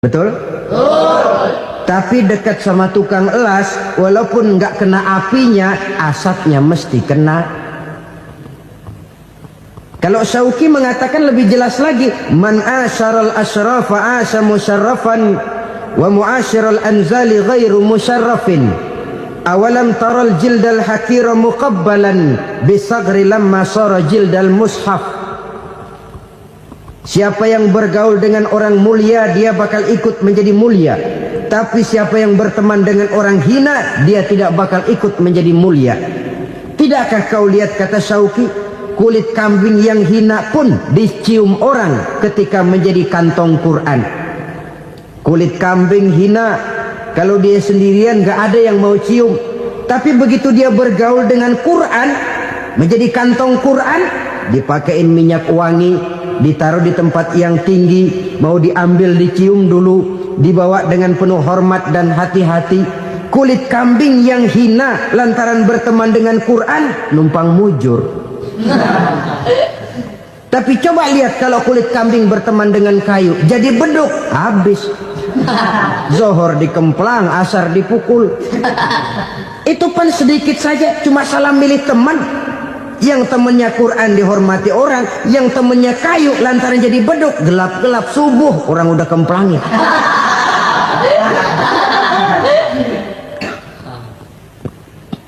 Betul? Tapi dekat sama tukang elas, walaupun nggak kena apinya, asapnya mesti kena. Kalau Syauqi mengatakan lebih jelas lagi, man asyaral asyrafa asa musyarrafan wa muasyiral anzali ghairu musyarrafin. Awalam taral jildal hakira muqabbalan bisagri lamma sara jildal mushaf. Siapa yang bergaul dengan orang mulia, dia bakal ikut menjadi mulia. Tapi siapa yang berteman dengan orang hina, dia tidak bakal ikut menjadi mulia. Tidakkah kau lihat, kata Syauqi, kulit kambing yang hina pun dicium orang ketika menjadi kantong Quran. Kulit kambing hina, kalau dia sendirian gak ada yang mau cium. Tapi begitu dia bergaul dengan Quran, menjadi kantong Quran, dipakein minyak wangi, ditaruh di tempat yang tinggi, mau diambil dicium dulu, dibawa dengan penuh hormat dan hati-hati. Kulit kambing yang hina lantaran berteman dengan Quran, numpang mujur. Tapi coba lihat kalau kulit kambing berteman dengan kayu, jadi beduk, habis. Zohor dikemplang, asar dipukul. Itu pun sedikit saja, cuma salah milih teman. Yang temennya Quran dihormati orang, yang temennya kayu lantaran jadi beduk, gelap-gelap subuh orang udah kemplangnya.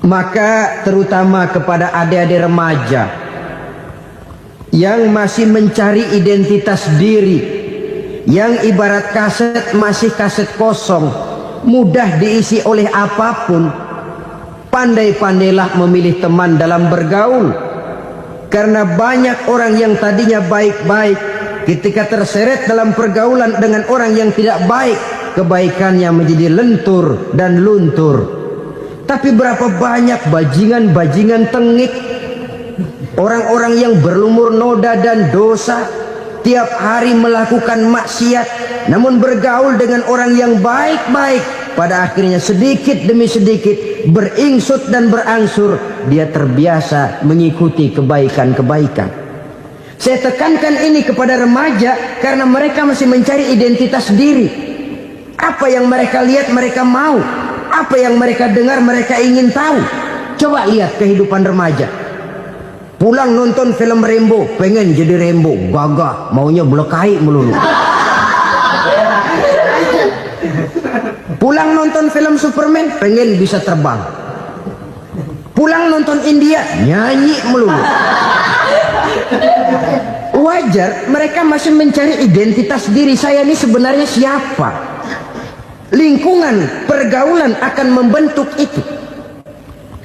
Maka terutama kepada adik-adik remaja yang masih mencari identitas diri, yang ibarat kaset masih kaset kosong, mudah diisi oleh apapun, pandai-pandailah memilih teman dalam bergaul. Karena banyak orang yang tadinya baik-baik, ketika terseret dalam pergaulan dengan orang yang tidak baik, kebaikannya menjadi lentur dan luntur. Tapi berapa banyak bajingan-bajingan tengik, orang-orang yang berlumur noda dan dosa, tiap hari melakukan maksiat, namun bergaul dengan orang yang baik-baik, pada akhirnya sedikit demi sedikit beringsut dan berangsur dia terbiasa mengikuti kebaikan-kebaikan. Saya tekankan ini kepada remaja karena mereka masih mencari identitas diri. Apa yang mereka lihat mereka mau, apa yang mereka dengar mereka ingin tahu. Coba lihat kehidupan remaja. Pulang nonton film Rambo, pengen jadi Rambo, gagah, maunya belekai melulu. Pulang nonton film Superman, pengen bisa terbang. Pulang nonton India, nyanyi melulu. Wajar, mereka masih mencari identitas diri. Saya ini sebenarnya siapa? Lingkungan, pergaulan akan membentuk itu.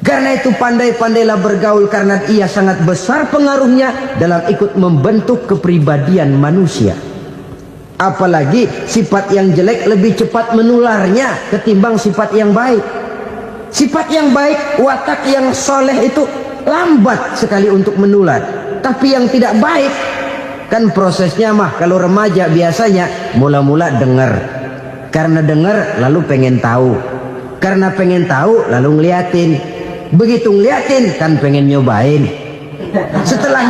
Karena itu pandai-pandailah bergaul, karena ia sangat besar pengaruhnya dalam ikut membentuk kepribadian manusia. Apalagi sifat yang jelek lebih cepat menularnya ketimbang sifat yang baik. Sifat yang baik, watak yang soleh itu lambat sekali untuk menular. Tapi yang tidak baik, kan prosesnya mah kalau remaja biasanya mula-mula dengar. Karena dengar lalu pengen tahu. Karena pengen tahu lalu ngeliatin. Begitu ngeliatin kan pengen nyobain. Setelah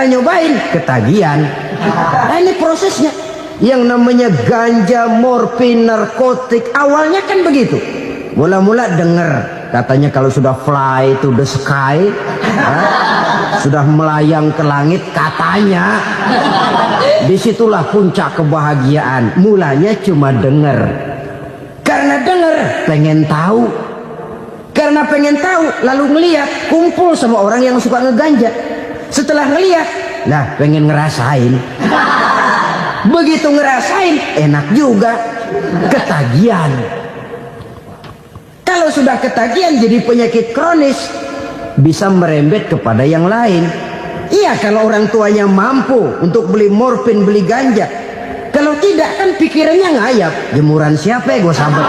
nyobain ketagihan. Nah, ini prosesnya. Yang namanya ganja, morfin, narkotik, awalnya kan begitu. Mula-mula dengar, katanya kalau sudah fly to the sky, sudah melayang ke langit, katanya disitulah puncak kebahagiaan. Mulanya cuma dengar. Karena dengar pengen tahu. Karena pengen tahu lalu ngeliat, kumpul sama orang yang suka ngeganja. Setelah ngeliat, nah pengen ngerasain. Begitu ngerasain enak juga, ketagihan. Kalau sudah ketagihan jadi penyakit kronis, bisa merembet kepada yang lain. Iya, kalau orang tuanya mampu untuk beli morfin, beli ganja. Kalau tidak kan pikirannya ngayap, jemuran siapa ya gue sabar.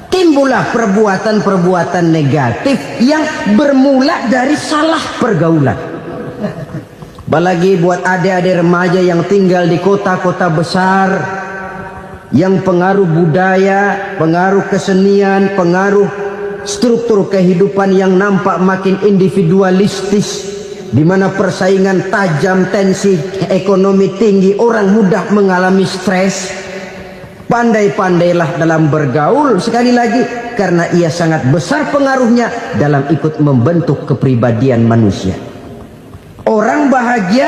Timbullah perbuatan-perbuatan negatif yang bermula dari salah pergaulan. Apalagi buat adik-adik remaja yang tinggal di kota-kota besar, yang pengaruh budaya, pengaruh kesenian, pengaruh struktur kehidupan yang nampak makin individualistis, di mana persaingan tajam, tensi ekonomi tinggi, orang mudah mengalami stres. Pandai-pandailah dalam bergaul, sekali lagi, karena ia sangat besar pengaruhnya dalam ikut membentuk kepribadian manusia. Orang bahagia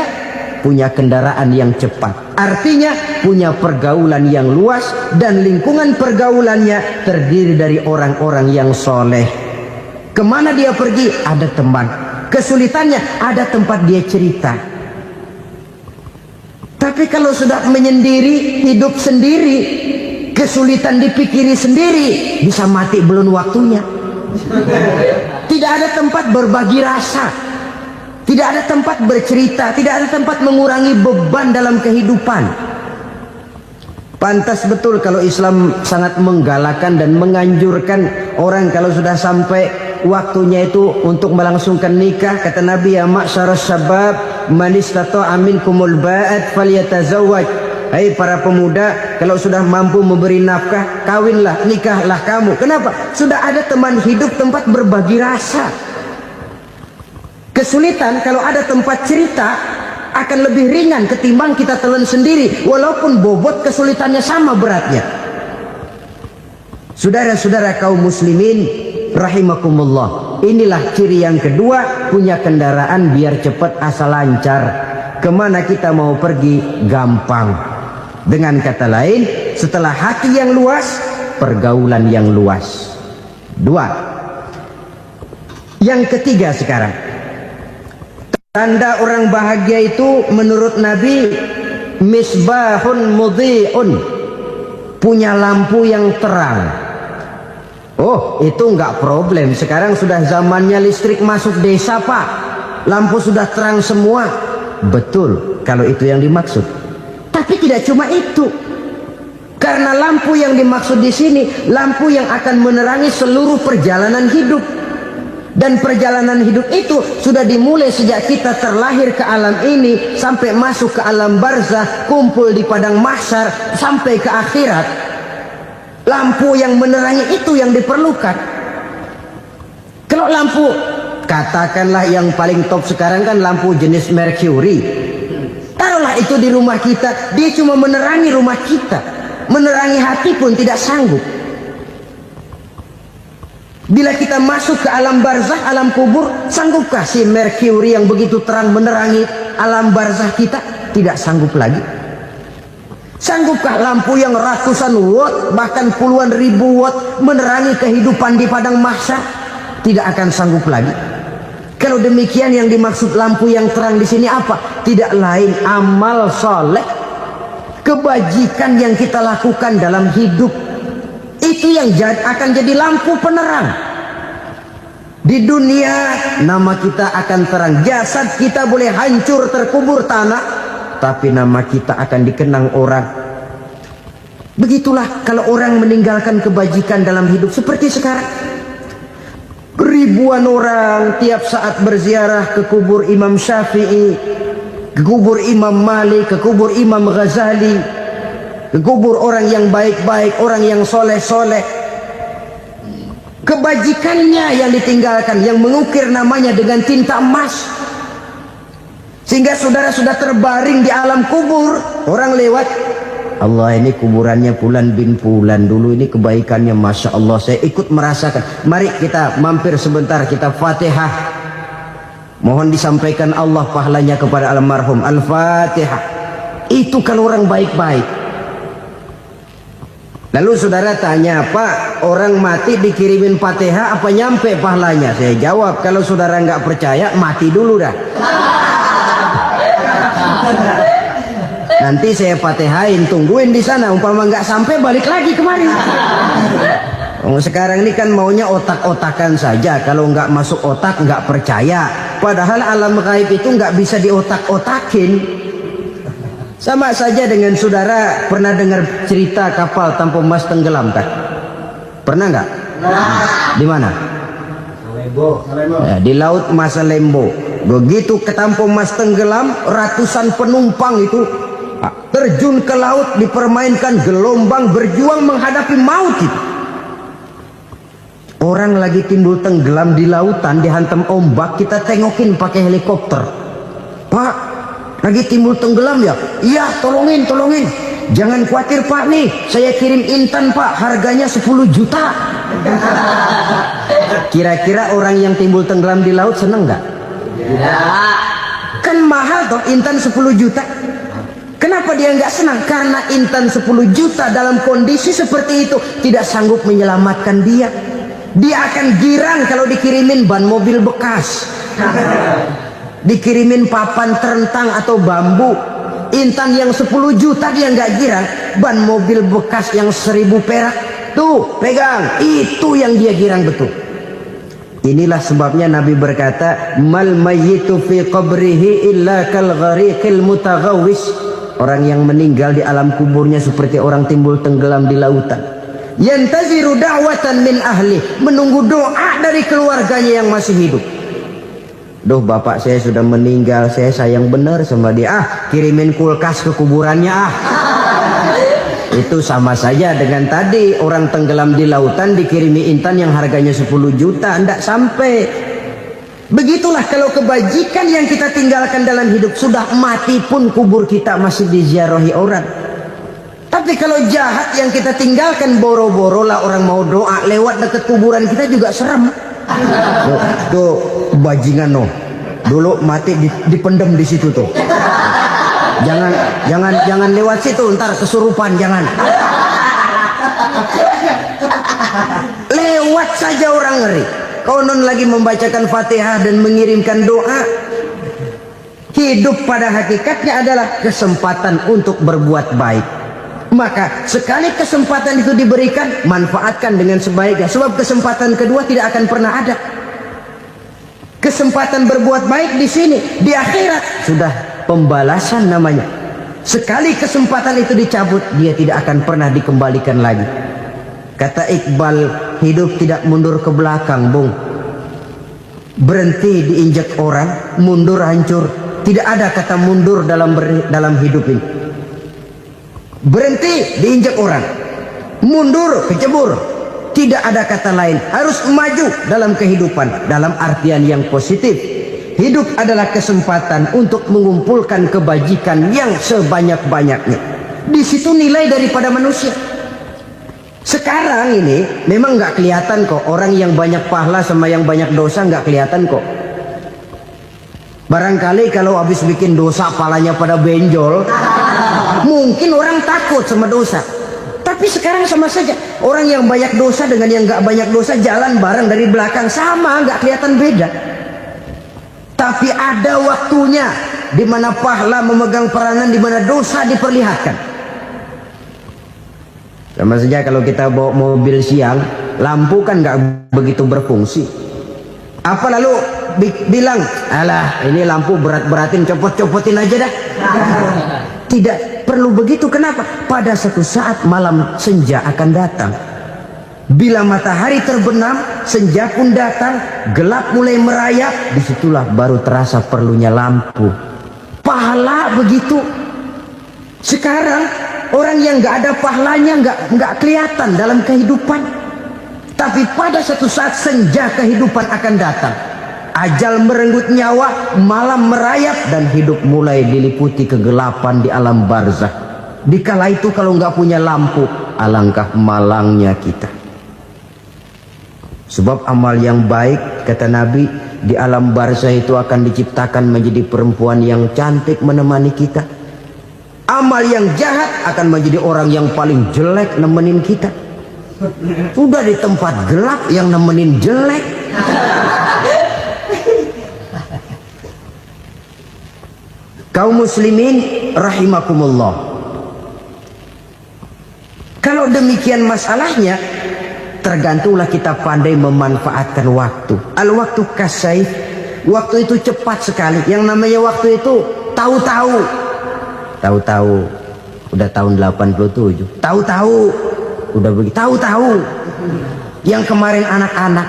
punya kendaraan yang cepat, artinya punya pergaulan yang luas, dan lingkungan pergaulannya terdiri dari orang-orang yang soleh. Kemana dia pergi, ada teman. Kesulitannya, ada tempat dia cerita. Tapi kalau sudah menyendiri, hidup sendiri, kesulitan dipikiri sendiri, bisa mati belum waktunya. Tidak ada tempat berbagi rasa, tidak ada tempat bercerita, tidak ada tempat mengurangi beban dalam kehidupan. Pantas betul kalau Islam sangat menggalakkan dan menganjurkan orang kalau sudah sampai waktunya itu untuk melangsungkan nikah. Kata Nabi, ya ma'syaras syabab man istata'a minkumul ba'at falyatazawwaj. Hai para pemuda, kalau sudah mampu memberi nafkah, kawinlah, nikahlah kamu. Kenapa? Sudah ada teman hidup, tempat berbagi rasa. Kesulitan kalau ada tempat cerita akan lebih ringan ketimbang kita telan sendiri, walaupun bobot kesulitannya sama beratnya. Saudara-saudara kaum muslimin rahimakumullah, inilah ciri yang kedua, punya kendaraan biar cepat asal lancar. Kemana kita mau pergi gampang. Dengan kata lain, setelah hati yang luas, pergaulan yang luas. Dua. Yang ketiga sekarang, tanda orang bahagia itu menurut Nabi, misbahun mudhi'un, punya lampu yang terang. Oh, itu enggak problem. Sekarang sudah zamannya listrik masuk desa, Pak. Lampu sudah terang semua. Betul, kalau itu yang dimaksud. Tapi tidak cuma itu. Karena lampu yang dimaksud di sini, lampu yang akan menerangi seluruh perjalanan hidup. Dan perjalanan hidup itu sudah dimulai sejak kita terlahir ke alam ini, sampai masuk ke alam barzah, kumpul di padang mahsyar, sampai ke akhirat. Lampu yang menerangi itu yang diperlukan. Kalau lampu, katakanlah yang paling top sekarang kan lampu jenis Mercury. Taruhlah itu di rumah kita, dia cuma menerangi rumah kita, menerangi hati pun tidak sanggup. Bila kita masuk ke alam barzah, alam kubur, sanggupkah si Mercury yang begitu terang menerangi alam barzah kita? Tidak sanggup lagi. Sanggupkah lampu yang ratusan watt, bahkan puluhan ribu watt menerangi kehidupan di padang mahsyar? Tidak akan sanggup lagi. Kalau demikian, yang dimaksud lampu yang terang di sini apa? Tidak lain amal soleh, kebajikan yang kita lakukan dalam hidup. Itu yang akan jadi lampu penerang. Di dunia nama kita akan terang. Jasad kita boleh hancur terkubur tanah, tapi nama kita akan dikenang orang. Begitulah kalau orang meninggalkan kebajikan dalam hidup seperti sekarang. Ribuan orang tiap saat berziarah ke kubur Imam Syafi'i, ke kubur Imam Malik, ke kubur Imam Ghazali, ke kubur orang yang baik-baik, orang yang soleh-soleh. Kebajikannya yang ditinggalkan, yang mengukir namanya dengan tinta emas. Sehingga saudara sudah terbaring di alam kubur, orang lewat, Allah, ini kuburannya Fulan bin Fulan, dulu ini kebaikannya Masya Allah, saya ikut merasakan. Mari kita mampir sebentar, kita Fatihah. Mohon disampaikan Allah pahalanya kepada almarhum. Al-Fatihah. Itu kalau orang baik-baik. Lalu saudara tanya, Pak, orang mati dikirimin Fatihah apa nyampe pahalanya? Saya jawab, kalau saudara nggak percaya, mati dulu dah. Nanti saya Fatihain, tungguin di sana. Umpama nggak sampai, balik lagi kemari. Oh, sekarang ini kan maunya otak-otakan saja. Kalau nggak masuk otak, nggak percaya. Padahal alam gaib itu nggak bisa diotak-otakin. Sama saja dengan saudara pernah dengar cerita kapal Tampo Mas tenggelam kan? Pernah nggak? Di mana? Ya, di laut Masalembo. Begitu ke Tampo Mas tenggelam, ratusan penumpang itu terjun ke laut, dipermainkan gelombang, berjuang menghadapi maut itu. Orang lagi timbul tenggelam di lautan, dihantam ombak, kita tengokin pakai helikopter. Pak, lagi timbul tenggelam ya? Iya, tolongin. Jangan khawatir Pak nih, saya kirim intan Pak, harganya 10 juta. Kira-kira orang yang timbul tenggelam di laut seneng nggak? Tidak. Kan mahal toh intan 10 juta. Kenapa dia nggak senang? Karena intan 10 juta dalam kondisi seperti itu tidak sanggup menyelamatkan dia. Dia akan girang kalau dikirimin ban mobil bekas, dikirimin papan terentang atau bambu. Intan yang 10 juta dia nggak girang, ban mobil bekas yang 1000 perak tuh pegang, itu yang dia girang betul. Inilah sebabnya Nabi berkata, mal mayyitu fi qabrihi illa kal ghariqil mutaghawwis. Orang yang meninggal di alam kuburnya seperti orang timbul tenggelam di lautan. Yantaziru da'watan min ahli, menunggu doa dari keluarganya yang masih hidup. Duh, bapak saya sudah meninggal, saya sayang benar sama dia. Kirimin kulkas ke kuburannya Itu sama saja dengan tadi orang tenggelam di lautan dikirimi intan yang harganya 10 juta, tidak sampai. Begitulah kalau kebajikan yang kita tinggalkan dalam hidup, sudah mati pun kubur kita masih diziarahi orang. Tapi kalau jahat yang kita tinggalkan, boro-boro lah orang mau doa lewat dekat kuburan kita juga serem. Tuh bajingan no, dulu mati dipendem di situ tuh. Jangan lewat situ, ntar kesurupan, jangan. Lewat saja orang ngeri. Konon lagi membacakan Fatihah dan mengirimkan doa. Hidup pada hakikatnya adalah kesempatan untuk berbuat baik. Maka sekali kesempatan itu diberikan, manfaatkan dengan sebaiknya. Sebab kesempatan kedua tidak akan pernah ada. Kesempatan berbuat baik di sini, di akhirat sudah pembalasan namanya. Sekali kesempatan itu dicabut, dia tidak akan pernah dikembalikan lagi. Kata Iqbal, hidup tidak mundur ke belakang, Bung. Berhenti diinjak orang, mundur hancur. Tidak ada kata mundur dalam hidup ini. Berhenti diinjak orang, mundur kecebur. Tidak ada kata lain, harus maju dalam kehidupan dalam artian yang positif. Hidup adalah kesempatan untuk mengumpulkan kebajikan yang sebanyak-banyaknya. Di situ nilai daripada manusia. Sekarang ini memang nggak kelihatan kok, orang yang banyak pahala sama yang banyak dosa nggak kelihatan kok. Barangkali kalau habis bikin dosa palanya pada benjol, mungkin orang takut sama dosa. Tapi sekarang sama saja, orang yang banyak dosa dengan yang nggak banyak dosa jalan bareng dari belakang, sama, nggak kelihatan beda. Tapi ada waktunya di mana pahala memegang peranan, di mana dosa diperlihatkan. Sama saja kalau kita bawa mobil siang, lampu kan nggak begitu berfungsi. Apa lalu bilang, alah ini lampu berat-beratin, copot-copotin aja dah. Tidak perlu begitu. Kenapa? Pada satu saat malam senja akan datang. Bila matahari terbenam, senja pun datang, gelap mulai merayap, disitulah baru terasa perlunya lampu. Pahala begitu. Sekarang orang yang nggak ada pahalanya nggak kelihatan dalam kehidupan. Tapi pada satu saat senja kehidupan akan datang. Ajal merenggut nyawa, malam merayap, dan hidup mulai diliputi kegelapan di alam barzah. Dikala itu kalau nggak punya lampu, alangkah malangnya kita. Sebab amal yang baik, kata Nabi, di alam barzah itu akan diciptakan menjadi perempuan yang cantik menemani kita. Amal yang jahat akan menjadi orang yang paling jelek nemenin kita. Udah di tempat gelap yang nemenin jelek. Kaum muslimin rahimakumullah. Kalau demikian masalahnya, tergantunglah kita pandai memanfaatkan waktu. Al-waktu kasayf, waktu itu cepat sekali. Yang namanya waktu itu tahu-tahu. Tahu-tahu udah tahun 87. Tahu-tahu udah begitu. Tahu-tahu yang kemarin anak-anak,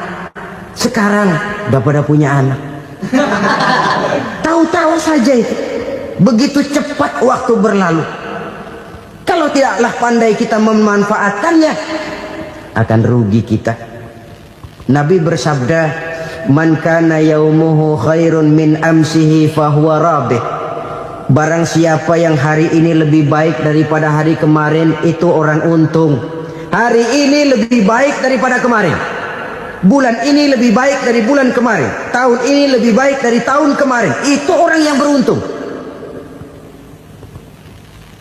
sekarang udah pada punya anak. Tahu-tahu saja itu. Begitu cepat waktu berlalu. Kalau tidaklah pandai kita memanfaatkannya, akan rugi kita. Nabi bersabda, "Man kana yaumuhu khairun min amsihi fahuwa rabih." Barang siapa yang hari ini lebih baik daripada hari kemarin, itu orang untung. Hari ini lebih baik daripada kemarin. Bulan ini lebih baik dari bulan kemarin. Tahun ini lebih baik dari tahun kemarin. Itu orang yang beruntung.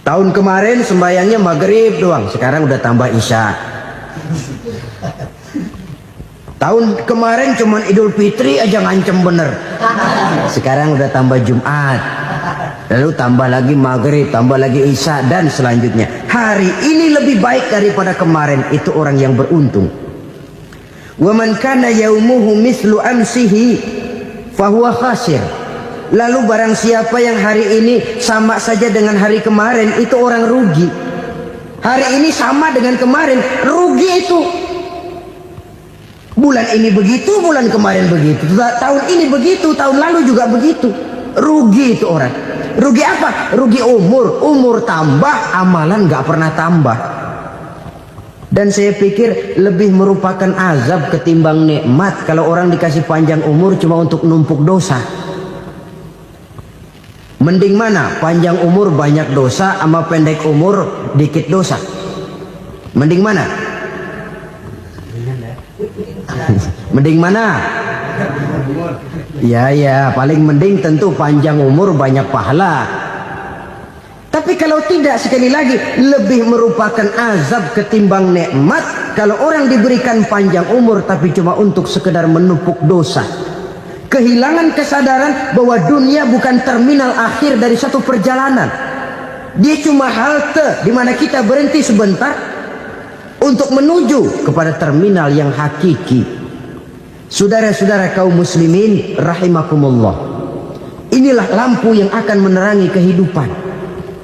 Tahun kemarin sembayangnya maghrib doang, sekarang udah tambah isya. Tahun kemarin cuman Idul Fitri aja ngancem bener, sekarang udah tambah Jumat, lalu tambah lagi maghrib, tambah lagi isya, dan selanjutnya. Hari ini lebih baik daripada kemarin, itu orang yang beruntung. Wa man kana yaumuhu mislu amsihi fahuwa khasir. Lalu barang siapa yang hari ini sama saja dengan hari kemarin, itu orang rugi. Hari ini sama dengan kemarin, rugi itu. Bulan ini begitu, bulan kemarin begitu, tahun ini begitu, tahun lalu juga begitu. Rugi itu orang. Rugi apa? Rugi umur. Umur tambah, amalan gak pernah tambah. Dan saya pikir lebih merupakan azab ketimbang nikmat kalau orang dikasih panjang umur cuma untuk numpuk dosa. Mending mana? Panjang umur banyak dosa sama pendek umur dikit dosa? Mending mana? Mending mana? Ya, paling mending tentu panjang umur banyak pahala. Tapi kalau tidak, sekali lagi, lebih merupakan azab ketimbang nikmat kalau orang diberikan panjang umur tapi cuma untuk sekedar menumpuk dosa. Kehilangan kesadaran bahwa dunia bukan terminal akhir dari satu perjalanan. Dia cuma halte di mana kita berhenti sebentar untuk menuju kepada terminal yang hakiki. Saudara-saudara kaum muslimin rahimakumullah, inilah lampu yang akan menerangi kehidupan,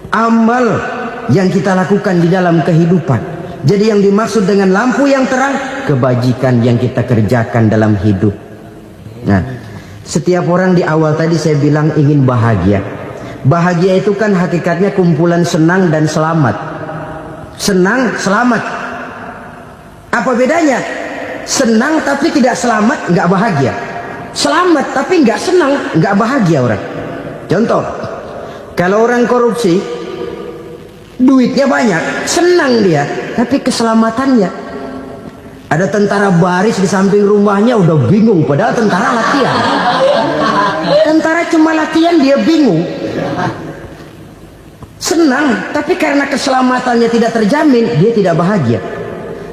amal yang kita lakukan di dalam kehidupan. Jadi yang dimaksud dengan lampu yang terang, kebajikan yang kita kerjakan dalam hidup. Nah, setiap orang di awal tadi saya bilang ingin bahagia. Bahagia itu kan hakikatnya kumpulan senang dan selamat. Senang, selamat. Apa bedanya? Senang tapi tidak selamat, nggak bahagia. Selamat tapi nggak senang, nggak bahagia orang. Contoh, kalau orang korupsi, duitnya banyak, senang dia, tapi keselamatannya. Ada tentara baris di samping rumahnya udah bingung, padahal tentara latihan. Tentara cuma latihan, dia bingung. Senang, tapi karena keselamatannya tidak terjamin, dia tidak bahagia.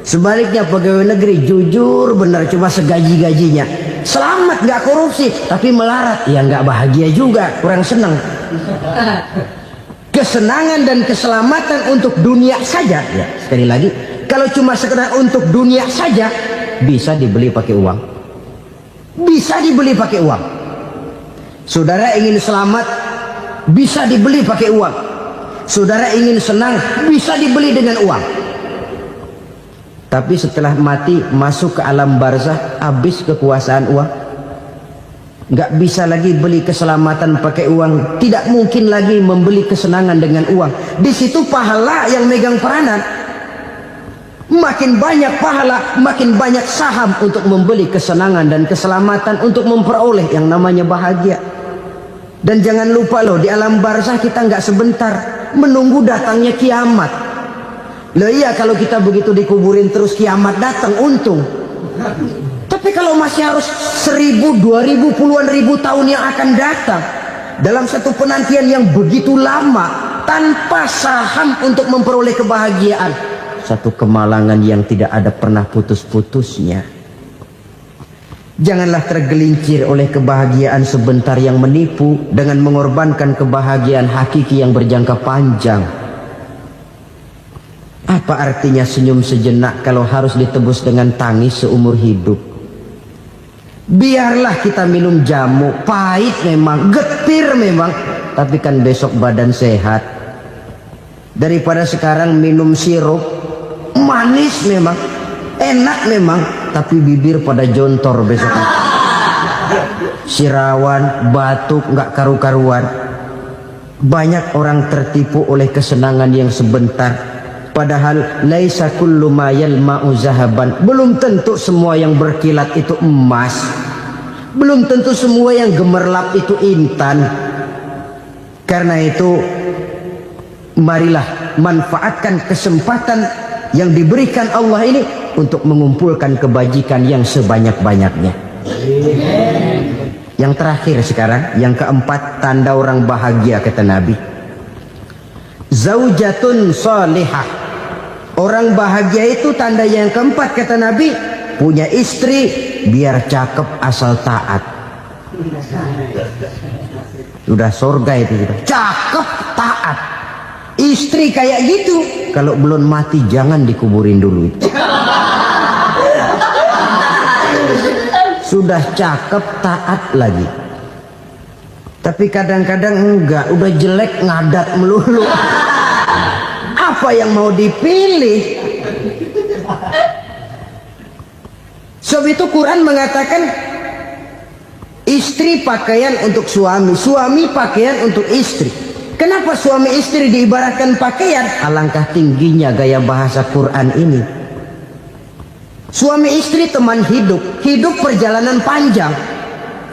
Sebaliknya pegawai negeri jujur benar cuma segaji-gajinya, selamat nggak korupsi tapi melarat, ya nggak bahagia juga, kurang senang. Kesenangan dan keselamatan untuk dunia saja, ya sekali lagi, kalau cuma sekedar untuk dunia saja bisa dibeli pakai uang, bisa dibeli pakai uang. Saudara ingin selamat bisa dibeli pakai uang, saudara ingin senang bisa dibeli dengan uang. Tapi setelah mati masuk ke alam barzah, habis kekuasaan uang. Nggak bisa lagi beli keselamatan pakai uang, tidak mungkin lagi membeli kesenangan dengan uang. Di situ pahala yang megang peranan. Makin banyak pahala, makin banyak saham untuk membeli kesenangan dan keselamatan, untuk memperoleh yang namanya bahagia. Dan jangan lupa loh, di alam barzah kita nggak sebentar, menunggu datangnya kiamat. Loh iya, kalau kita begitu dikuburin terus kiamat datang, untung. Tapi kalau masih harus 1000, 2000, puluhan ribu tahun yang akan datang, dalam satu penantian yang begitu lama, tanpa saham untuk memperoleh kebahagiaan, satu kemalangan yang tidak ada pernah putus-putusnya. Janganlah tergelincir oleh kebahagiaan sebentar yang menipu dengan mengorbankan kebahagiaan hakiki yang berjangka panjang. Apa artinya senyum sejenak kalau harus ditebus dengan tangis seumur hidup? Biarlah kita minum jamu, pahit memang, getir memang, tapi kan besok badan sehat. Daripada sekarang minum sirup, manis memang, enak memang, tapi bibir pada jontor besok. Sirawan, batuk, nggak karu-karuan. Banyak orang tertipu oleh kesenangan yang sebentar, Padahal laisa kullu ma yalma'u zahaban. Belum tentu semua yang berkilat itu emas. Belum tentu semua yang gemerlap itu intan. Karena itu marilah manfaatkan kesempatan yang diberikan Allah ini untuk mengumpulkan kebajikan yang sebanyak-banyaknya. Yang terakhir sekarang, yang keempat, tanda orang bahagia kata Nabi. Zaujatun salihah. Orang bahagia itu tanda yang keempat kata Nabi, punya istri biar cakep asal taat. Sudah surga itu gitu. Cakep taat. Istri kayak gitu, kalau belum mati jangan dikuburin dulu. Sudah cakep taat lagi. Tapi kadang-kadang enggak, udah jelek ngadat melulu. Apa yang mau dipilih? Sebab itu Quran mengatakan istri pakaian untuk suami, suami pakaian untuk istri. Kenapa suami istri diibaratkan pakaian? Alangkah tingginya gaya bahasa Quran ini. Suami istri teman hidup, hidup perjalanan panjang.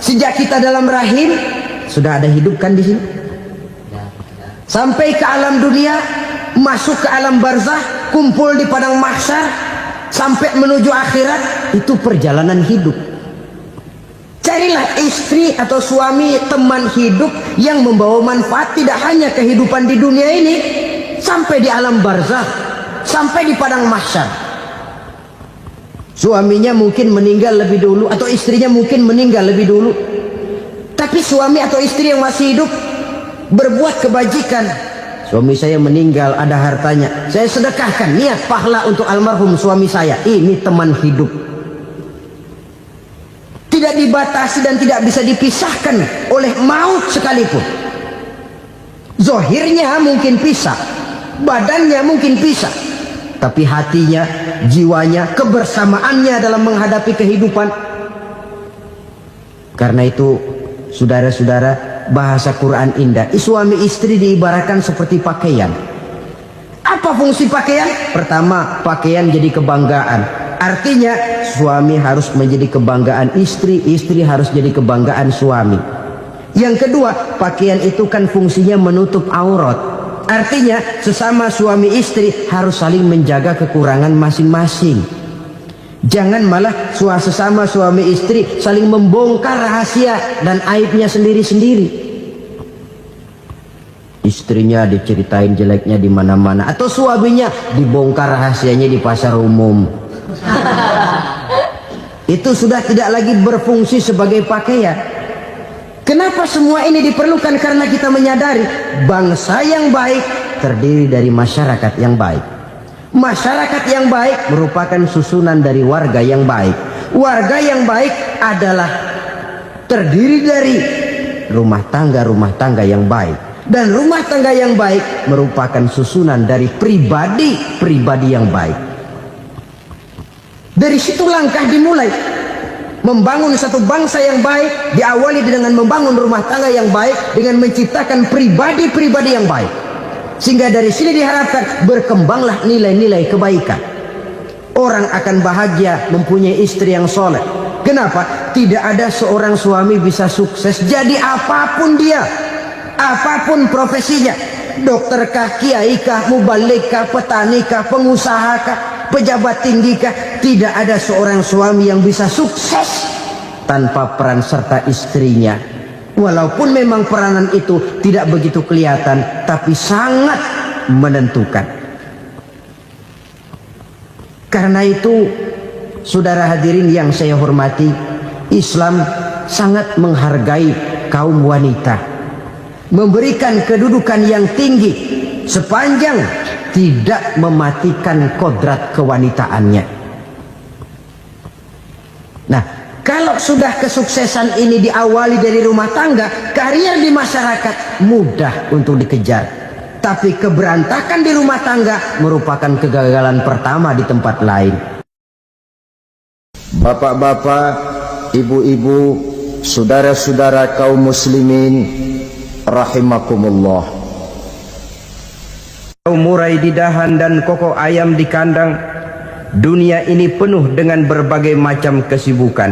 Sejak kita dalam rahim sudah ada hidup kan di sini. Sampai ke alam dunia, masuk ke alam barzah, kumpul di padang mahsyar, sampai menuju akhirat, itu perjalanan hidup. Carilah istri atau suami teman hidup yang membawa manfaat tidak hanya kehidupan di dunia ini, sampai di alam barzah, sampai di padang mahsyar. Suaminya mungkin meninggal lebih dulu atau istrinya mungkin meninggal lebih dulu. Tapi suami atau istri yang masih hidup berbuat kebajikan. Suami saya meninggal, ada hartanya, saya sedekahkan, niat pahala untuk almarhum suami saya. Ini teman hidup. Tidak dibatasi dan tidak bisa dipisahkan oleh maut sekalipun. Zohirnya mungkin pisah, badannya mungkin pisah, tapi hatinya, jiwanya, kebersamaannya dalam menghadapi kehidupan. Karena itu saudara-saudara, bahasa Quran indah. Suami istri diibaratkan seperti pakaian. Apa fungsi pakaian? Pertama, pakaian jadi kebanggaan. Artinya suami harus menjadi kebanggaan istri, istri harus jadi kebanggaan suami. Yang kedua, pakaian itu kan fungsinya menutup aurat. Artinya sesama suami istri harus saling menjaga kekurangan masing-masing. Jangan malah sesama suami istri saling membongkar rahasia dan aibnya sendiri-sendiri. Istrinya diceritain jeleknya di mana-mana, atau suaminya dibongkar rahasianya di pasar umum. Itu sudah tidak lagi berfungsi sebagai pakaian. Kenapa semua ini diperlukan? Karena kita menyadari bangsa yang baik terdiri dari masyarakat yang baik. Masyarakat yang baik merupakan susunan dari warga yang baik. Warga yang baik adalah terdiri dari rumah tangga yang baik. Dan rumah tangga yang baik merupakan susunan dari pribadi yang baik. Dari situ langkah dimulai. Membangun satu bangsa yang baik diawali dengan membangun rumah tangga yang baik, dengan menciptakan pribadi-pribadi yang baik. Sehingga dari sini diharapkan berkembanglah nilai-nilai kebaikan. Orang akan bahagia mempunyai istri yang soleh. Kenapa? Tidak ada seorang suami bisa sukses jadi apapun dia, apapun profesinya. Dokterkah, kiaikah, mubalikkah, petanikah, pengusahakah, pejabat tinggikah, tidak ada seorang suami yang bisa sukses tanpa peran serta istrinya. Walaupun memang peranan itu tidak begitu kelihatan, tapi sangat menentukan. Karena itu, saudara hadirin yang saya hormati, Islam sangat menghargai kaum wanita, memberikan kedudukan yang tinggi sepanjang tidak mematikan kodrat kewanitaannya. Nah, kalau sudah kesuksesan ini diawali dari rumah tangga, karier di masyarakat mudah untuk dikejar. Tapi keberantakan di rumah tangga merupakan kegagalan pertama di tempat lain. Bapak-bapak, ibu-ibu, saudara-saudara kaum muslimin rahimakumullah. murai di dahan dan koko ayam di kandang, dunia ini penuh dengan berbagai macam kesibukan.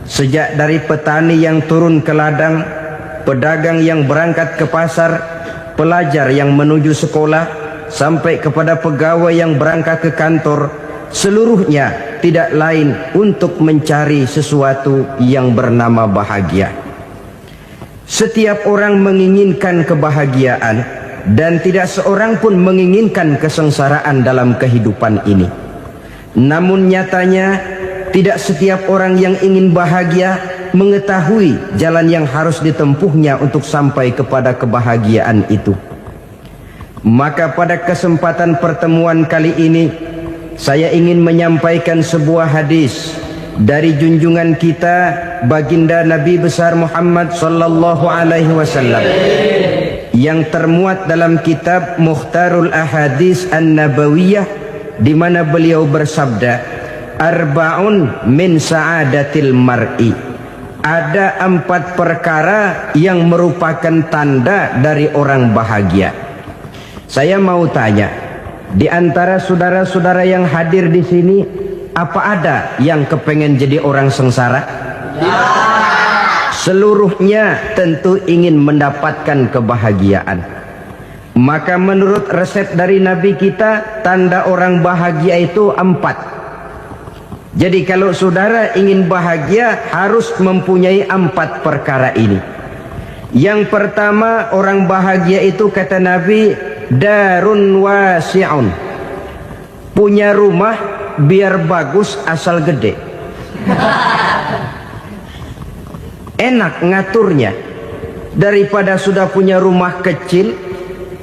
Sejak dari petani yang turun ke ladang, pedagang yang berangkat ke pasar, pelajar yang menuju sekolah, sampai kepada pegawai yang berangkat ke kantor, seluruhnya tidak lain untuk mencari sesuatu yang bernama bahagia. Setiap orang menginginkan kebahagiaan, dan tidak seorang pun menginginkan kesengsaraan dalam kehidupan ini. Namun nyatanya tidak setiap orang yang ingin bahagia mengetahui jalan yang harus ditempuhnya untuk sampai kepada kebahagiaan itu. Maka pada kesempatan pertemuan kali ini, saya ingin menyampaikan sebuah hadis dari junjungan kita baginda Nabi besar Muhammad sallallahu alaihi wasallam yang termuat dalam kitab Mukhtarul Ahadits An-Nabawiyah, di mana beliau bersabda, arba'un min sa'adatil mar'i. Ada 4 perkara yang merupakan tanda dari orang bahagia. Saya mau tanya, di antara saudara-saudara yang hadir di sini, apa ada yang kepengen jadi orang sengsara? Ya. Seluruhnya tentu ingin mendapatkan kebahagiaan. Maka menurut resep dari Nabi kita, tanda orang bahagia itu 4. Jadi kalau saudara ingin bahagia, harus mempunyai 4 perkara ini. Yang pertama, orang bahagia itu kata Nabi, darun wasi'un. Punya rumah biar bagus asal gede. Enak ngaturnya, daripada sudah punya rumah kecil,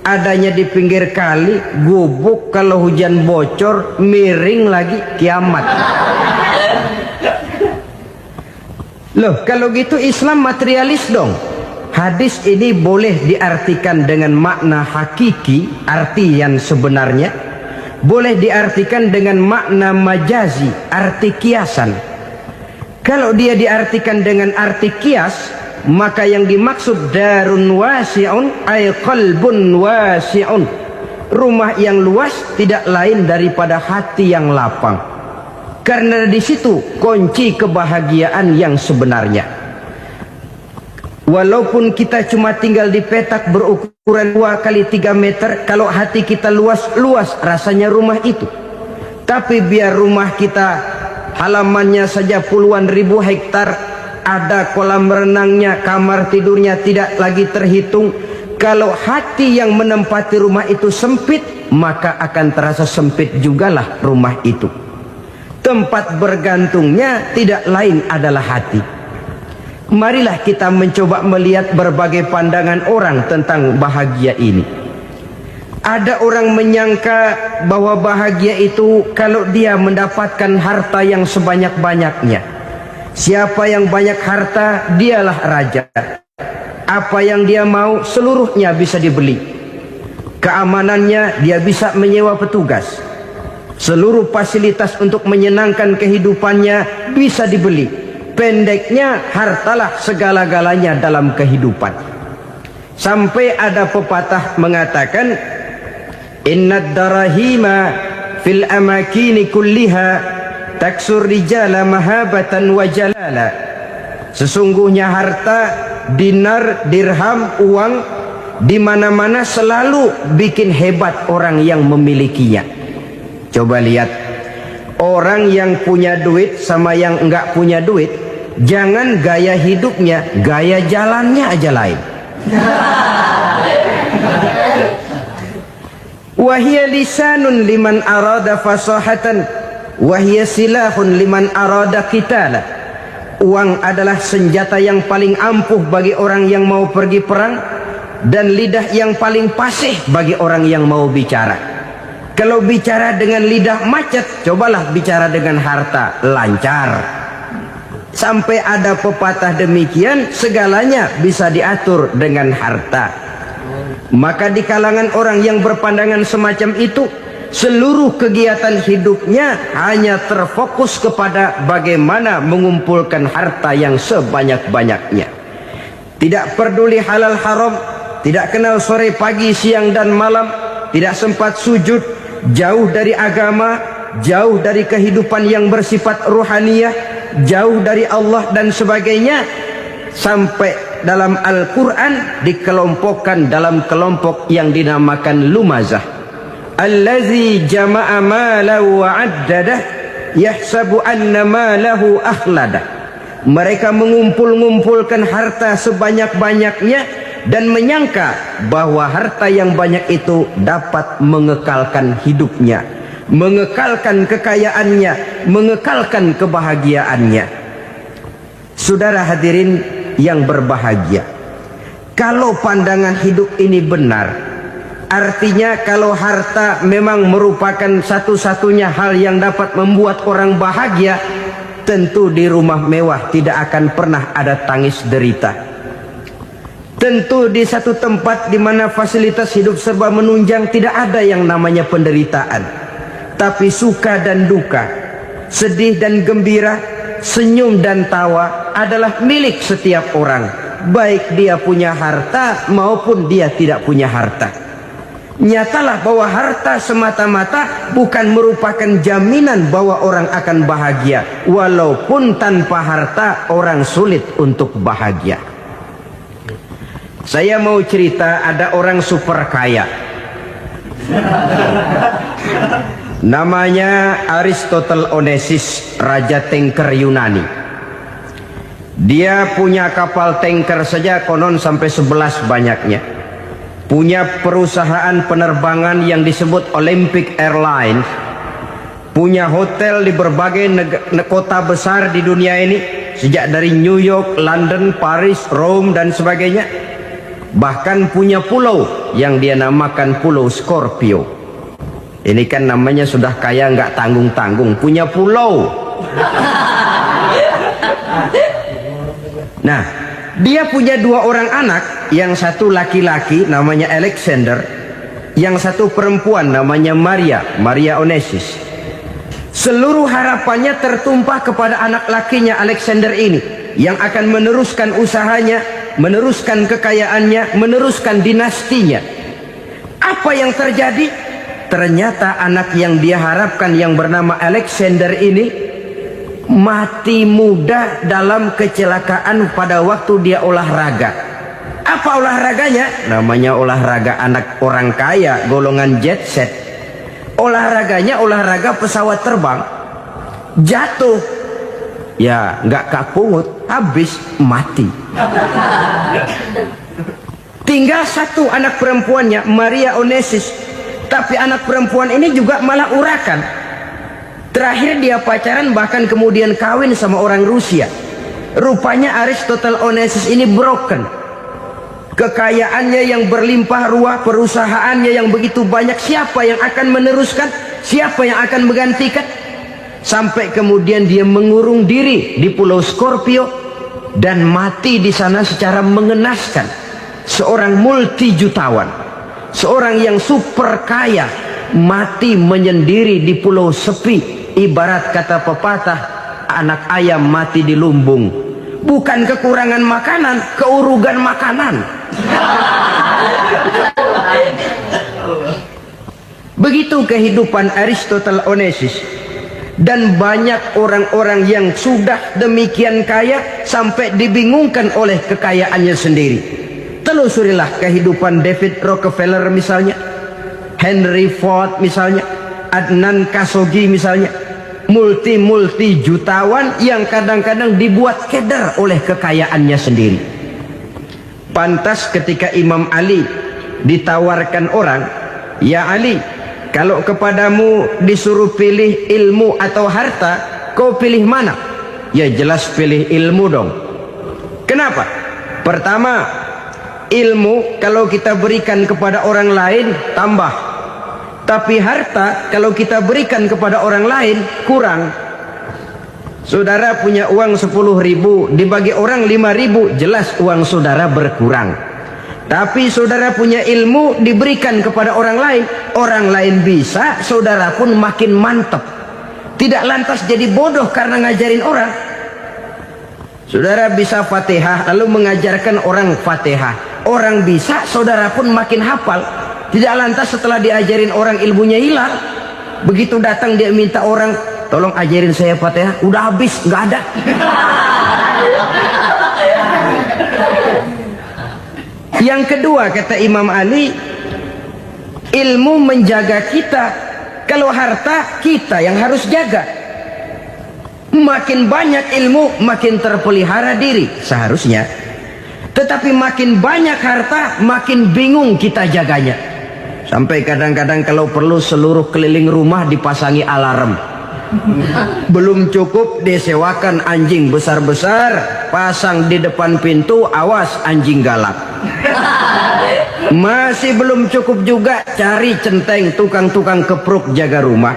adanya di pinggir kali, gubuk, kalau hujan bocor, miring lagi, kiamat. Loh, kalau gitu Islam materialis dong. Hadis ini boleh diartikan dengan makna hakiki, arti yang sebenarnya. Boleh diartikan dengan makna majazi, arti kiasan. Kalau dia diartikan dengan arti kias, maka yang dimaksud darun wasi'un ay qalbun wasi'un. Rumah yang luas tidak lain daripada hati yang lapang. Karena di situ kunci kebahagiaan yang sebenarnya. Walaupun kita cuma tinggal di petak berukuran 2 kali 3 meter, kalau hati kita luas-luas rasanya rumah itu. Tapi biar rumah kita halamannya saja puluhan ribu hektar, ada kolam renangnya, kamar tidurnya tidak lagi terhitung. Kalau hati yang menempati rumah itu sempit, maka akan terasa sempit jugalah rumah itu. Tempat bergantungnya tidak lain adalah hati. Marilah kita mencoba melihat berbagai pandangan orang tentang bahagia ini. Ada orang menyangka bahwa bahagia itu kalau dia mendapatkan harta yang sebanyak-banyaknya. Siapa yang banyak harta, dialah raja. Apa yang dia mau, seluruhnya bisa dibeli. Keamanannya, dia bisa menyewa petugas. Seluruh fasilitas untuk menyenangkan kehidupannya bisa dibeli. Pendeknya, hartalah segala-galanya dalam kehidupan. Sampai ada pepatah mengatakan, innad darahima fil amakini kulliha taksur rijala mahabatan wa jalala. Sesungguhnya harta, dinar, dirham, uang di mana-mana selalu bikin hebat orang yang memilikinya. Coba lihat, orang yang punya duit sama yang enggak punya duit, jangan gaya hidupnya, gaya jalannya aja lain. Wahia lisanun liman arada fasahatan, wahia silahun liman arada qitala. Uang adalah senjata yang paling ampuh bagi orang yang mau pergi perang, dan lidah yang paling fasih bagi orang yang mau bicara. Kalau bicara dengan lidah macet, cobalah bicara dengan harta, lancar. Sampai ada pepatah demikian, segalanya bisa diatur dengan harta. Maka di kalangan orang yang berpandangan semacam itu, seluruh kegiatan hidupnya hanya terfokus kepada bagaimana mengumpulkan harta yang sebanyak-banyaknya. Tidak peduli halal haram, tidak kenal sore pagi siang dan malam, tidak sempat sujud, jauh dari agama, jauh dari kehidupan yang bersifat ruhaniyah, jauh dari Allah dan sebagainya, sampai dalam Al-Quran dikelompokkan dalam kelompok yang dinamakan lumazah. Allazi jama'a malahu wa 'addadah yahsabu anna malahu akhladah. Mereka mengumpul-ngumpulkan harta sebanyak-banyaknya dan menyangka bahwa harta yang banyak itu dapat mengekalkan hidupnya, mengekalkan kekayaannya, mengekalkan kebahagiaannya. Saudara hadirin yang berbahagia, kalau pandangan hidup ini benar, artinya kalau harta memang merupakan satu-satunya hal yang dapat membuat orang bahagia, tentu di rumah mewah tidak akan pernah ada tangis derita. Tentu di satu tempat di mana fasilitas hidup serba menunjang tidak ada yang namanya penderitaan. Tapi suka dan duka, sedih dan gembira, senyum dan tawa adalah milik setiap orang, baik dia punya harta maupun dia tidak punya harta. Nyatalah bahwa harta semata-mata bukan merupakan jaminan bahwa orang akan bahagia. Walaupun tanpa harta orang sulit untuk bahagia. Saya mau cerita, ada orang super kaya. Namanya Aristotle Onesius, Raja Tanker Yunani. Dia punya kapal tanker saja konon sampai 11 banyaknya. Punya perusahaan penerbangan yang disebut Olympic Airlines. Punya hotel di berbagai kota besar di dunia ini, sejak dari New York, London, Paris, Rome dan sebagainya. Bahkan punya pulau yang dia namakan Pulau Scorpio. Ini kan namanya sudah kaya nggak tanggung-tanggung, punya pulau. Nah, dia punya 2 orang anak, yang satu laki-laki namanya Alexander, yang satu perempuan namanya Maria Onesius. Seluruh harapannya tertumpah kepada anak lakinya Alexander ini, yang akan meneruskan usahanya, meneruskan kekayaannya, meneruskan dinastinya. Apa yang terjadi? Ternyata anak yang dia harapkan yang bernama Alexander ini mati muda dalam kecelakaan pada waktu dia olahraga. Apa olahraganya? Namanya olahraga anak orang kaya, golongan jet set. Olahraganya olahraga pesawat terbang. Jatuh, ya nggak kapungut, habis mati. Tinggal satu anak perempuannya, Maria Onesius. Tapi anak perempuan ini juga malah urakan. Terakhir dia pacaran, bahkan kemudian kawin sama orang Rusia. Rupanya Aristotle Onesius ini broken. Kekayaannya yang berlimpah ruah, perusahaannya yang begitu banyak, siapa yang akan meneruskan? Siapa yang akan menggantikan? Sampai kemudian dia mengurung diri di Pulau Scorpio dan mati di sana secara mengenaskan. Seorang multi jutawan, seorang yang super kaya, mati menyendiri di pulau sepi. Ibarat kata pepatah, anak ayam mati di lumbung. Bukan kekurangan makanan, keurugan makanan. Begitu kehidupan Aristotle Onesius. Dan banyak orang-orang yang sudah demikian kaya sampai dibingungkan oleh kekayaannya sendiri. Telusurilah kehidupan David Rockefeller misalnya, Henry Ford misalnya, Adnan Khashoggi misalnya. Multi jutawan yang kadang-kadang dibuat keder oleh kekayaannya sendiri. Pantas ketika Imam Ali ditawarkan orang, "Ya Ali, kalau kepadamu disuruh pilih ilmu atau harta, kau pilih mana?" Ya jelas pilih ilmu dong. Kenapa? Pertama, ilmu kalau kita berikan kepada orang lain tambah. Tapi harta kalau kita berikan kepada orang lain kurang. Saudara punya uang 10.000, dibagi orang 5.000, jelas uang saudara berkurang. Tapi saudara punya ilmu, diberikan kepada orang lain bisa, saudara pun makin mantap. Tidak lantas jadi bodoh karena ngajarin orang. Saudara bisa Fatihah lalu mengajarkan orang Fatihah. Orang bisa, saudara pun makin hafal. Tidak lantas setelah diajarin orang ilmunya hilang. Begitu datang dia minta orang, tolong ajarin saya Fatihah, udah habis, nggak ada. Yang kedua kata Imam Ali, ilmu menjaga kita. Kalau harta kita yang harus jaga. Makin banyak ilmu makin terpelihara diri seharusnya. Tetapi makin banyak harta makin bingung kita jaganya. Sampai kadang-kadang kalau perlu seluruh keliling rumah dipasangi alarm. Belum cukup disewakan anjing besar-besar, pasang di depan pintu, awas anjing galak. Masih belum cukup juga, cari centeng tukang-tukang kepruk jaga rumah.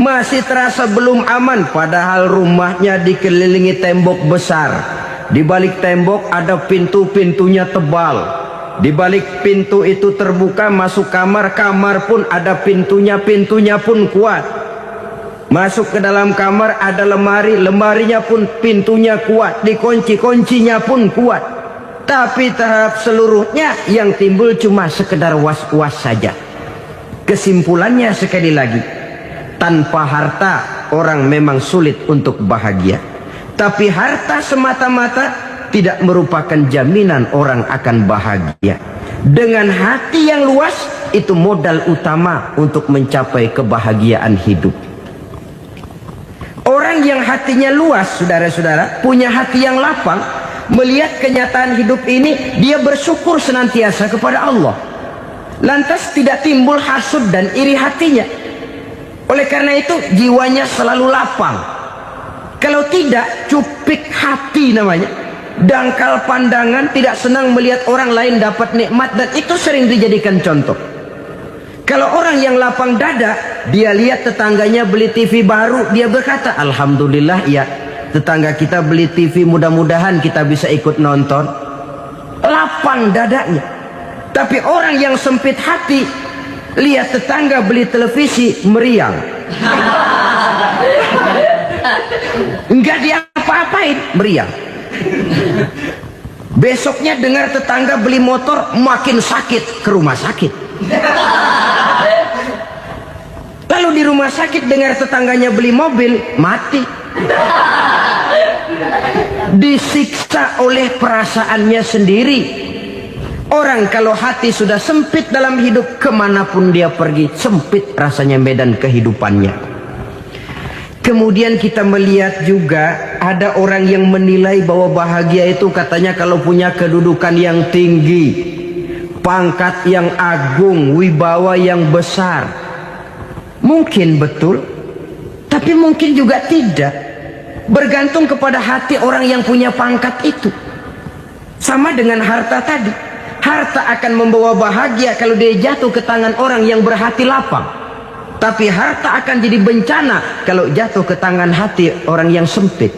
Masih terasa belum aman, padahal rumahnya dikelilingi tembok besar. Di balik tembok ada pintu-pintunya tebal. Di balik pintu itu terbuka masuk kamar, kamar pun ada pintunya, pintunya pun kuat. Masuk ke dalam kamar ada lemari, lemarinya pun pintunya kuat, dikunci, kuncinya pun kuat. Tapi tahap seluruhnya yang timbul cuma sekedar was-was saja. Kesimpulannya sekali lagi, tanpa harta orang memang sulit untuk bahagia. Tapi harta semata-mata tidak merupakan jaminan orang akan bahagia. Dengan hati yang luas, itu modal utama untuk mencapai kebahagiaan hidup. Orang yang hatinya luas, saudara-saudara, punya hati yang lapang, melihat kenyataan hidup ini, dia bersyukur senantiasa kepada Allah. Lantas tidak timbul hasud dan iri hatinya. Oleh karena itu jiwanya selalu lapang. Kalau tidak, cupik hati namanya, dangkal pandangan, tidak senang melihat orang lain dapat nikmat, dan itu sering dijadikan contoh. Kalau orang yang lapang dada, dia lihat tetangganya beli TV baru, dia berkata, alhamdulillah ya, tetangga kita beli TV, mudah-mudahan kita bisa ikut nonton. Lapang dadanya. Tapi orang yang sempit hati, lihat tetangga beli televisi, meriang. Enggak diapa-apain, meriang. Besoknya dengar tetangga beli motor, makin sakit, ke rumah sakit. Lalu di rumah sakit dengar tetangganya beli mobil, mati. Disiksa oleh perasaannya sendiri. Orang kalau hati sudah sempit dalam hidup, kemanapun dia pergi, sempit rasanya medan kehidupannya. Kemudian kita melihat juga ada orang yang menilai bahwa bahagia itu katanya kalau punya kedudukan yang tinggi, pangkat yang agung, wibawa yang besar. Mungkin betul, tapi mungkin juga tidak. Bergantung kepada hati orang yang punya pangkat itu. Sama dengan harta tadi. Harta akan membawa bahagia kalau dia jatuh ke tangan orang yang berhati lapang. Tapi harta akan jadi bencana kalau jatuh ke tangan hati orang yang sempit.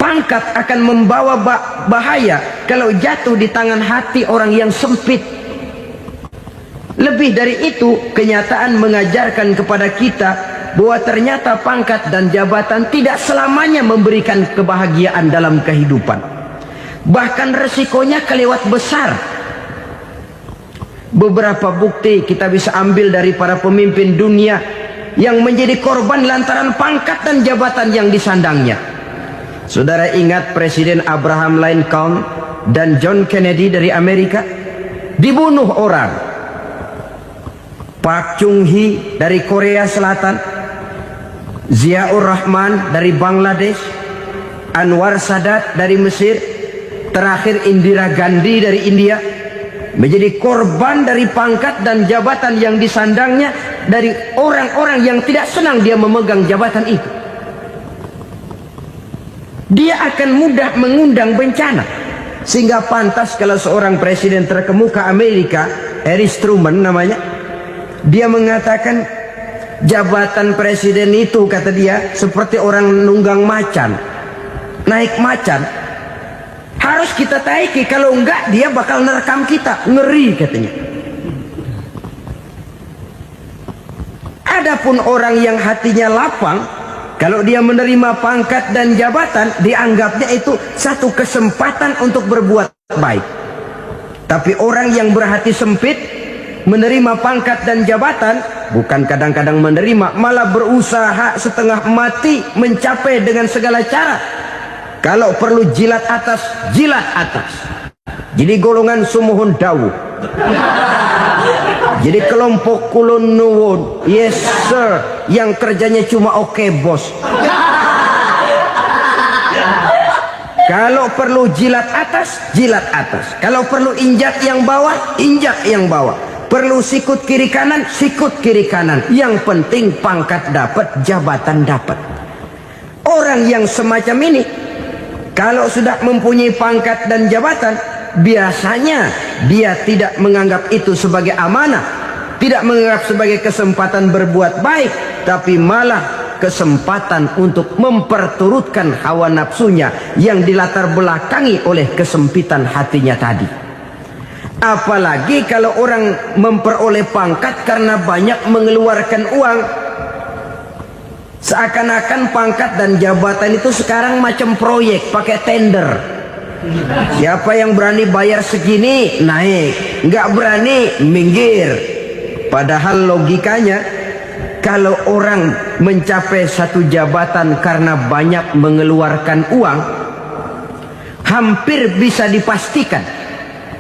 Pangkat akan membawa bahaya kalau jatuh di tangan hati orang yang sempit. Lebih dari itu, kenyataan mengajarkan kepada kita bahwa ternyata pangkat dan jabatan tidak selamanya memberikan kebahagiaan dalam kehidupan. Bahkan resikonya kelewat besar. Beberapa bukti kita bisa ambil dari para pemimpin dunia yang menjadi korban lantaran pangkat dan jabatan yang disandangnya. Saudara ingat Presiden Abraham Lincoln dan John Kennedy dari Amerika? Dibunuh orang. Park Chung-hee dari Korea Selatan, Ziaur Rahman dari Bangladesh, Anwar Sadat dari Mesir, terakhir Indira Gandhi dari India, menjadi korban dari pangkat dan jabatan yang disandangnya dari orang-orang yang tidak senang dia memegang jabatan itu. Dia akan mudah mengundang bencana. Sehingga pantas kalau seorang presiden terkemuka Amerika, Harry Truman namanya, dia mengatakan jabatan presiden itu, kata dia, seperti orang nunggang macan, naik macan. Harus kita taiki, kalau enggak dia bakal nerekam kita, ngeri katanya. Adapun orang yang hatinya lapang, kalau dia menerima pangkat dan jabatan, dianggapnya itu satu kesempatan untuk berbuat baik. Tapi orang yang berhati sempit, menerima pangkat dan jabatan, bukan kadang-kadang menerima, malah berusaha setengah mati mencapai dengan segala cara. Kalau perlu jilat atas, jilat atas. Jadi golongan sumuhun dawuh. Jadi kelompok kulon nuwun, yes sir, yang kerjanya cuma oke bos. Kalau perlu jilat atas, jilat atas. Kalau perlu injak yang bawah, injak yang bawah. Perlu sikut kiri kanan, sikut kiri kanan. Yang penting pangkat dapat, jabatan dapat. Orang yang semacam ini, kalau sudah mempunyai pangkat dan jabatan, biasanya dia tidak menganggap itu sebagai amanah, tidak menganggap sebagai kesempatan berbuat baik, tapi malah kesempatan untuk memperturutkan hawa nafsunya yang dilatar belakangi oleh kesempitan hatinya tadi. Apalagi kalau orang memperoleh pangkat karena banyak mengeluarkan uang. Seakan-akan pangkat dan jabatan itu sekarang macam proyek pakai tender. Siapa yang berani bayar segini naik, nggak berani minggir. Padahal logikanya, kalau orang mencapai satu jabatan karena banyak mengeluarkan uang, hampir bisa dipastikan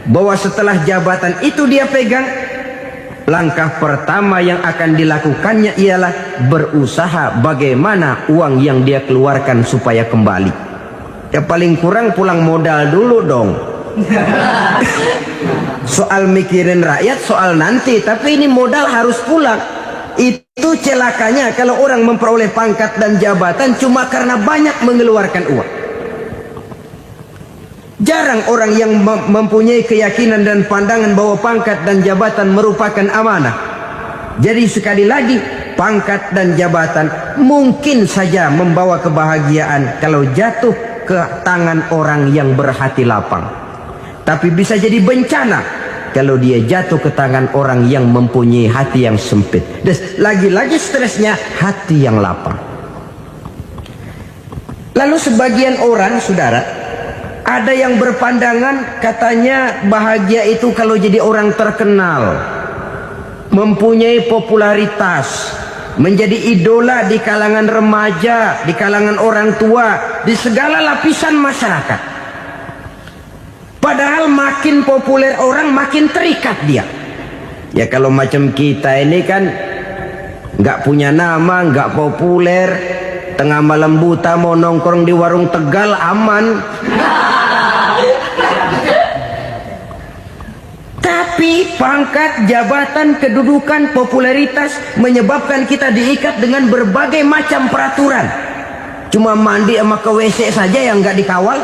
bahwa setelah jabatan itu dia pegang, langkah pertama yang akan dilakukannya ialah berusaha bagaimana uang yang dia keluarkan supaya kembali. Ya paling kurang pulang modal dulu dong. Soal mikirin rakyat soal nanti, tapi ini modal harus pulang. Itu celakanya kalau orang memperoleh pangkat dan jabatan cuma karena banyak mengeluarkan uang. Jarang orang yang mempunyai keyakinan dan pandangan bahwa pangkat dan jabatan merupakan amanah. Jadi sekali lagi, pangkat dan jabatan mungkin saja membawa kebahagiaan kalau jatuh ke tangan orang yang berhati lapang. Tapi bisa jadi bencana kalau dia jatuh ke tangan orang yang mempunyai hati yang sempit. Dan lagi-lagi stresnya hati yang lapang. Lalu sebagian orang, saudara, ada yang berpandangan katanya bahagia itu kalau jadi orang terkenal, mempunyai popularitas, menjadi idola di kalangan remaja, di kalangan orang tua, di segala lapisan masyarakat. Padahal makin populer orang makin terikat dia. Ya kalau macam kita ini kan nggak punya nama, nggak populer, tengah malam buta mau nongkrong di warung Tegal aman. Tapi pangkat, jabatan, kedudukan, popularitas menyebabkan kita diikat dengan berbagai macam peraturan. Cuma mandi sama ke WC saja yang nggak dikawal.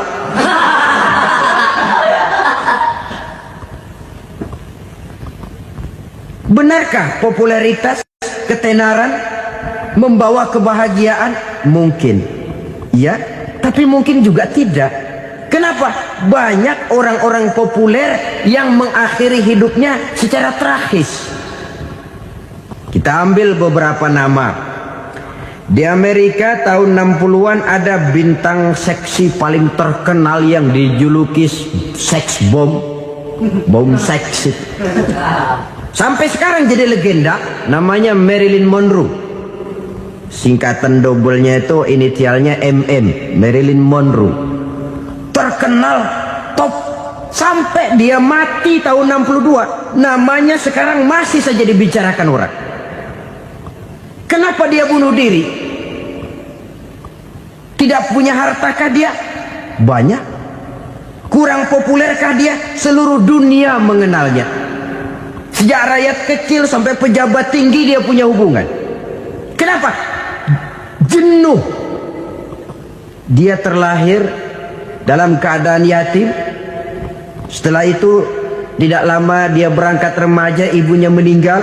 Benarkah popularitas, ketenaran membawa kebahagiaan? Mungkin, ya, tapi mungkin juga tidak. Kenapa? Banyak orang-orang populer yang mengakhiri hidupnya secara tragis. Kita ambil beberapa nama. Di Amerika tahun 60-an ada bintang seksi paling terkenal yang dijuluki seks bom. Bom seks. Sampai sekarang jadi legenda, namanya Marilyn Monroe. Singkatan dobelnya itu inisialnya MM, Marilyn Monroe. Terkenal, top, sampai dia mati tahun 62. Namanya sekarang masih saja dibicarakan orang. Kenapa dia bunuh diri? Tidak punya hartakah dia? Banyak. Kurang populerkah dia? Seluruh dunia mengenalnya. Sejak rakyat kecil sampai pejabat tinggi dia punya hubungan. Kenapa? Jenuh. Dia terlahir dalam keadaan yatim. Setelah itu tidak lama dia berangkat remaja, ibunya meninggal.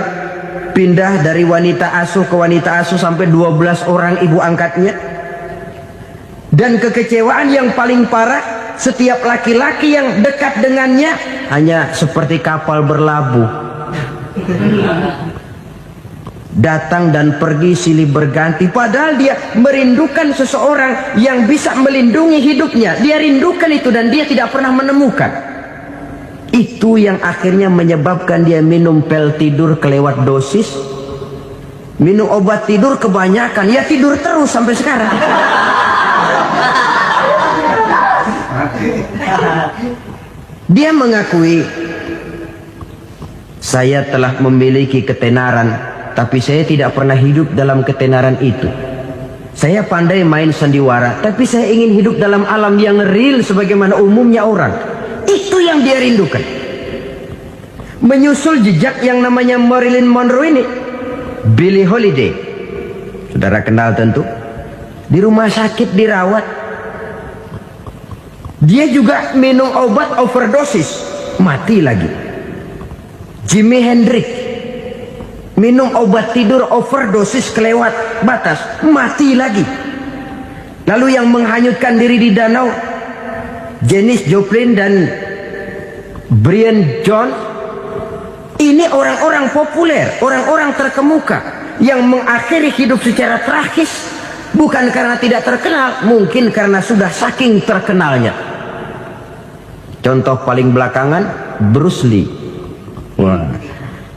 Pindah dari wanita asuh ke wanita asuh sampai 12 orang ibu angkatnya. Dan kekecewaan yang paling parah, setiap laki-laki yang dekat dengannya hanya seperti kapal berlabuh. Datang dan pergi silih berganti. Padahal dia merindukan seseorang yang bisa melindungi hidupnya. Dia rindukan itu dan dia tidak pernah menemukan. Itu yang akhirnya menyebabkan dia minum pil tidur kelewat dosis, minum obat tidur kebanyakan, ya tidur terus sampai sekarang. Dia mengakui, saya telah memiliki ketenaran, tapi saya tidak pernah hidup dalam ketenaran itu. Saya pandai main sandiwara, tapi saya ingin hidup dalam alam yang real sebagaimana umumnya orang. Itu yang dia rindukan. Menyusul jejak yang namanya Marilyn Monroe ini, Billie Holiday, saudara kenal tentu, di rumah sakit dirawat. Dia juga minum obat overdosis, mati lagi. Jimi Hendrix minum obat tidur overdosis kelewat batas, mati lagi. Lalu yang menghanyutkan diri di danau, Janis Joplin dan Brian Jones, ini orang-orang populer, orang-orang terkemuka yang mengakhiri hidup secara tragis, bukan karena tidak terkenal, mungkin karena sudah saking terkenalnya. Contoh paling belakangan, Bruce Lee. Wah,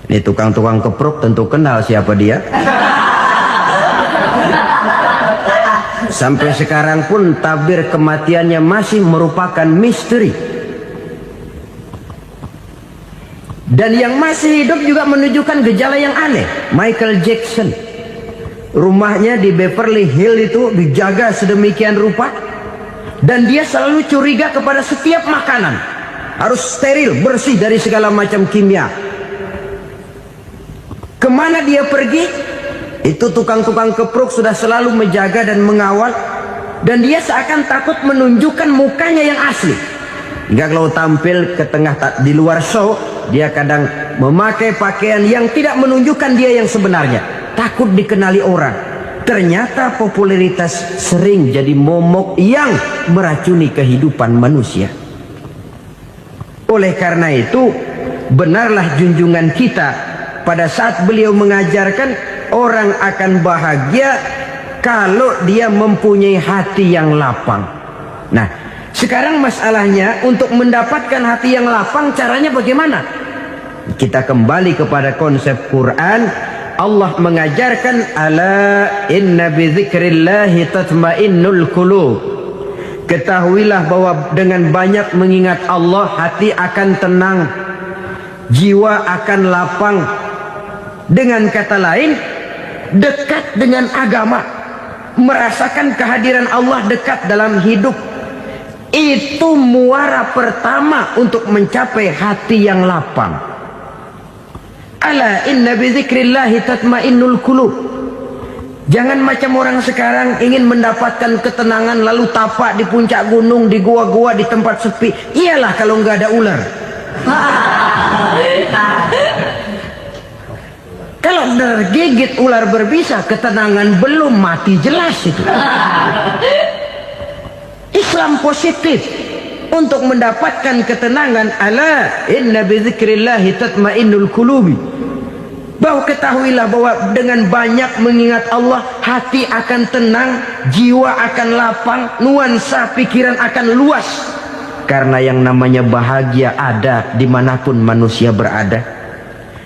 ini tukang-tukang keprok tentu kenal siapa dia. Sampai sekarang pun tabir kematiannya masih merupakan misteri. Dan yang masih hidup juga menunjukkan gejala yang aneh. Michael Jackson, rumahnya di Beverly Hills itu dijaga sedemikian rupa, dan dia selalu curiga kepada setiap makanan harus steril, bersih dari segala macam kimia. Kemana dia pergi, itu tukang-tukang keprok sudah selalu menjaga dan mengawal, dan dia seakan takut menunjukkan mukanya yang asli. Hingga kalau tampil ke tengah di luar show, dia kadang memakai pakaian yang tidak menunjukkan dia yang sebenarnya, takut dikenali orang. Ternyata popularitas sering jadi momok yang meracuni kehidupan manusia. Oleh karena itu, benarlah junjungan kita pada saat beliau mengajarkan orang akan bahagia kalau dia mempunyai hati yang lapang. Nah, sekarang masalahnya untuk mendapatkan hati yang lapang, caranya bagaimana? Kita kembali kepada konsep Quran. Allah mengajarkan, ala inna bidzikrillahi tatmainnul qulub. Ketahuilah bahwa dengan banyak mengingat Allah, hati akan tenang, jiwa akan lapang. Dengan kata lain, dekat dengan agama, merasakan kehadiran Allah dekat dalam hidup, itu muara pertama untuk mencapai hati yang lapang. Ala inna bidzikrillahi tatmainnul qulub. Jangan macam orang sekarang ingin mendapatkan ketenangan lalu tapak di puncak gunung, di gua-gua, di tempat sepi. Iyalah kalau nggak ada ular. Kalau tergigit ular berbisa, ketenangan belum, mati jelas itu. Islam positif untuk mendapatkan ketenangan. Ala inna bidzikrillahi tatmainnul qulubi. Bahwa ketahuilah bahwa dengan banyak mengingat Allah, hati akan tenang, jiwa akan lapang, nuansa pikiran akan luas. Karena yang namanya bahagia ada dimanapun manusia berada.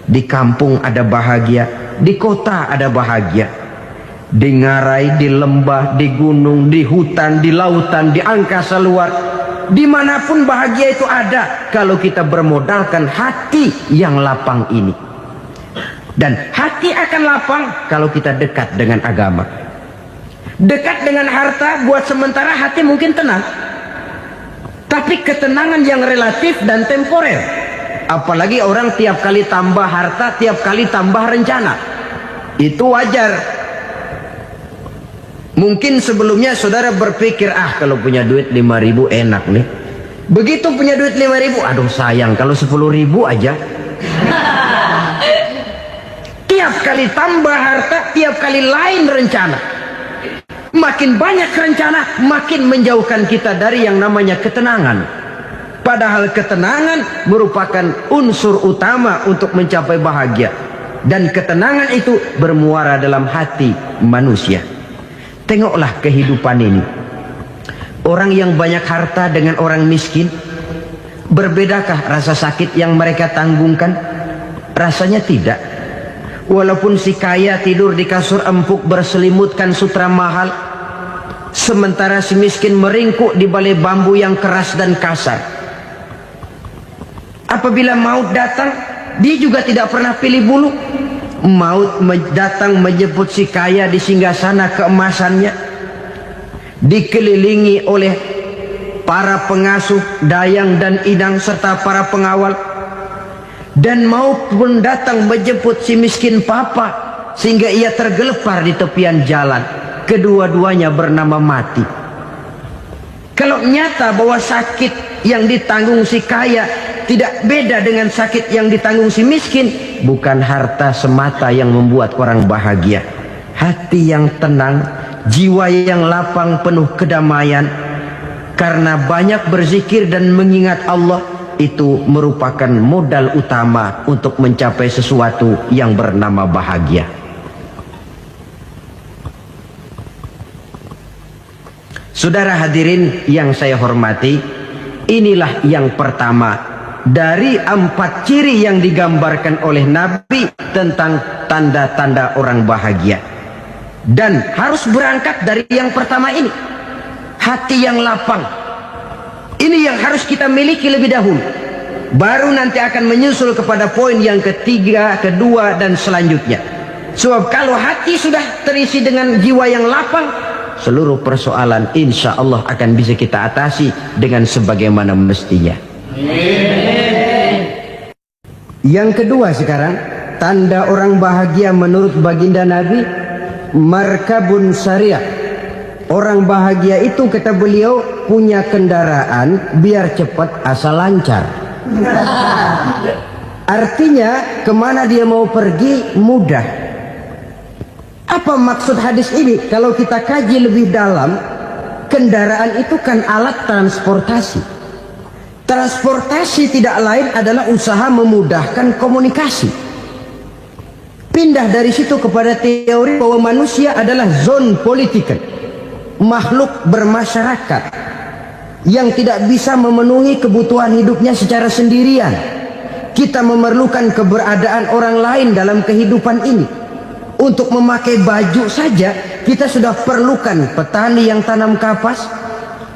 Di kampung ada bahagia, di kota ada bahagia, di ngarai, di lembah, di gunung, di hutan, di lautan, di angkasa luar, dimanapun bahagia itu ada kalau kita bermodalkan hati yang lapang ini. Dan hati akan lapang kalau kita dekat dengan agama. Dekat dengan harta buat sementara hati mungkin tenang, tapi ketenangan yang relatif dan temporer. Apalagi orang tiap kali tambah harta, tiap kali tambah rencana. Itu wajar. Mungkin sebelumnya saudara berpikir, kalau punya duit 5.000 enak nih. Begitu punya duit 5.000, aduh sayang kalau 10.000 aja. Tiap kali tambah harta, tiap kali lain rencana. Makin banyak rencana, makin menjauhkan kita dari yang namanya ketenangan. Padahal ketenangan merupakan unsur utama untuk mencapai bahagia. Dan ketenangan itu bermuara dalam hati manusia. Tengoklah kehidupan ini. Orang yang banyak harta dengan orang miskin, Berbedakah rasa sakit yang mereka tanggungkan? Rasanya tidak. Walaupun si kaya tidur di kasur empuk berselimutkan sutra mahal, sementara si miskin meringkuk di balai bambu yang keras dan kasar. Apabila maut datang, dia juga tidak pernah pilih bulu. Maut datang menjemput si kaya di singgasana keemasannya, dikelilingi oleh para pengasuh, dayang dan idang serta para pengawal. Dan maut pun datang menjemput si miskin papa, sehingga ia tergelepar di tepian jalan. Kedua-duanya bernama mati. Kalau nyata bahwa sakit yang ditanggung si kaya tidak beda dengan sakit yang ditanggung si miskin, bukan harta semata yang membuat orang bahagia. Hati yang tenang, jiwa yang lapang penuh kedamaian, karena banyak berzikir dan mengingat Allah, itu merupakan modal utama untuk mencapai sesuatu yang bernama bahagia. Saudara hadirin yang saya hormati, inilah yang pertama dari 4 ciri yang digambarkan oleh Nabi tentang tanda-tanda orang bahagia. Dan harus berangkat dari yang pertama ini, hati yang lapang. Ini yang harus kita miliki lebih dahulu. Baru nanti akan menyusul kepada poin yang ketiga, kedua, dan selanjutnya. Sebab kalau hati sudah terisi dengan jiwa yang lapang, seluruh persoalan insya Allah akan bisa kita atasi dengan sebagaimana mestinya. Yang kedua sekarang, tanda orang bahagia menurut baginda Nabi, markabun syariah. Orang bahagia itu, kata beliau, punya kendaraan biar cepat asal lancar. Artinya kemana dia mau pergi mudah. Apa maksud hadis ini? Kalau kita kaji lebih dalam, kendaraan itu kan alat transportasi. Transportasi tidak lain adalah usaha memudahkan komunikasi. Pindah dari situ kepada teori bahwa manusia adalah zon political, makhluk bermasyarakat yang tidak bisa memenuhi kebutuhan hidupnya secara sendirian. Kita memerlukan keberadaan orang lain dalam kehidupan ini. Untuk memakai baju saja kita sudah perlukan petani yang tanam kapas,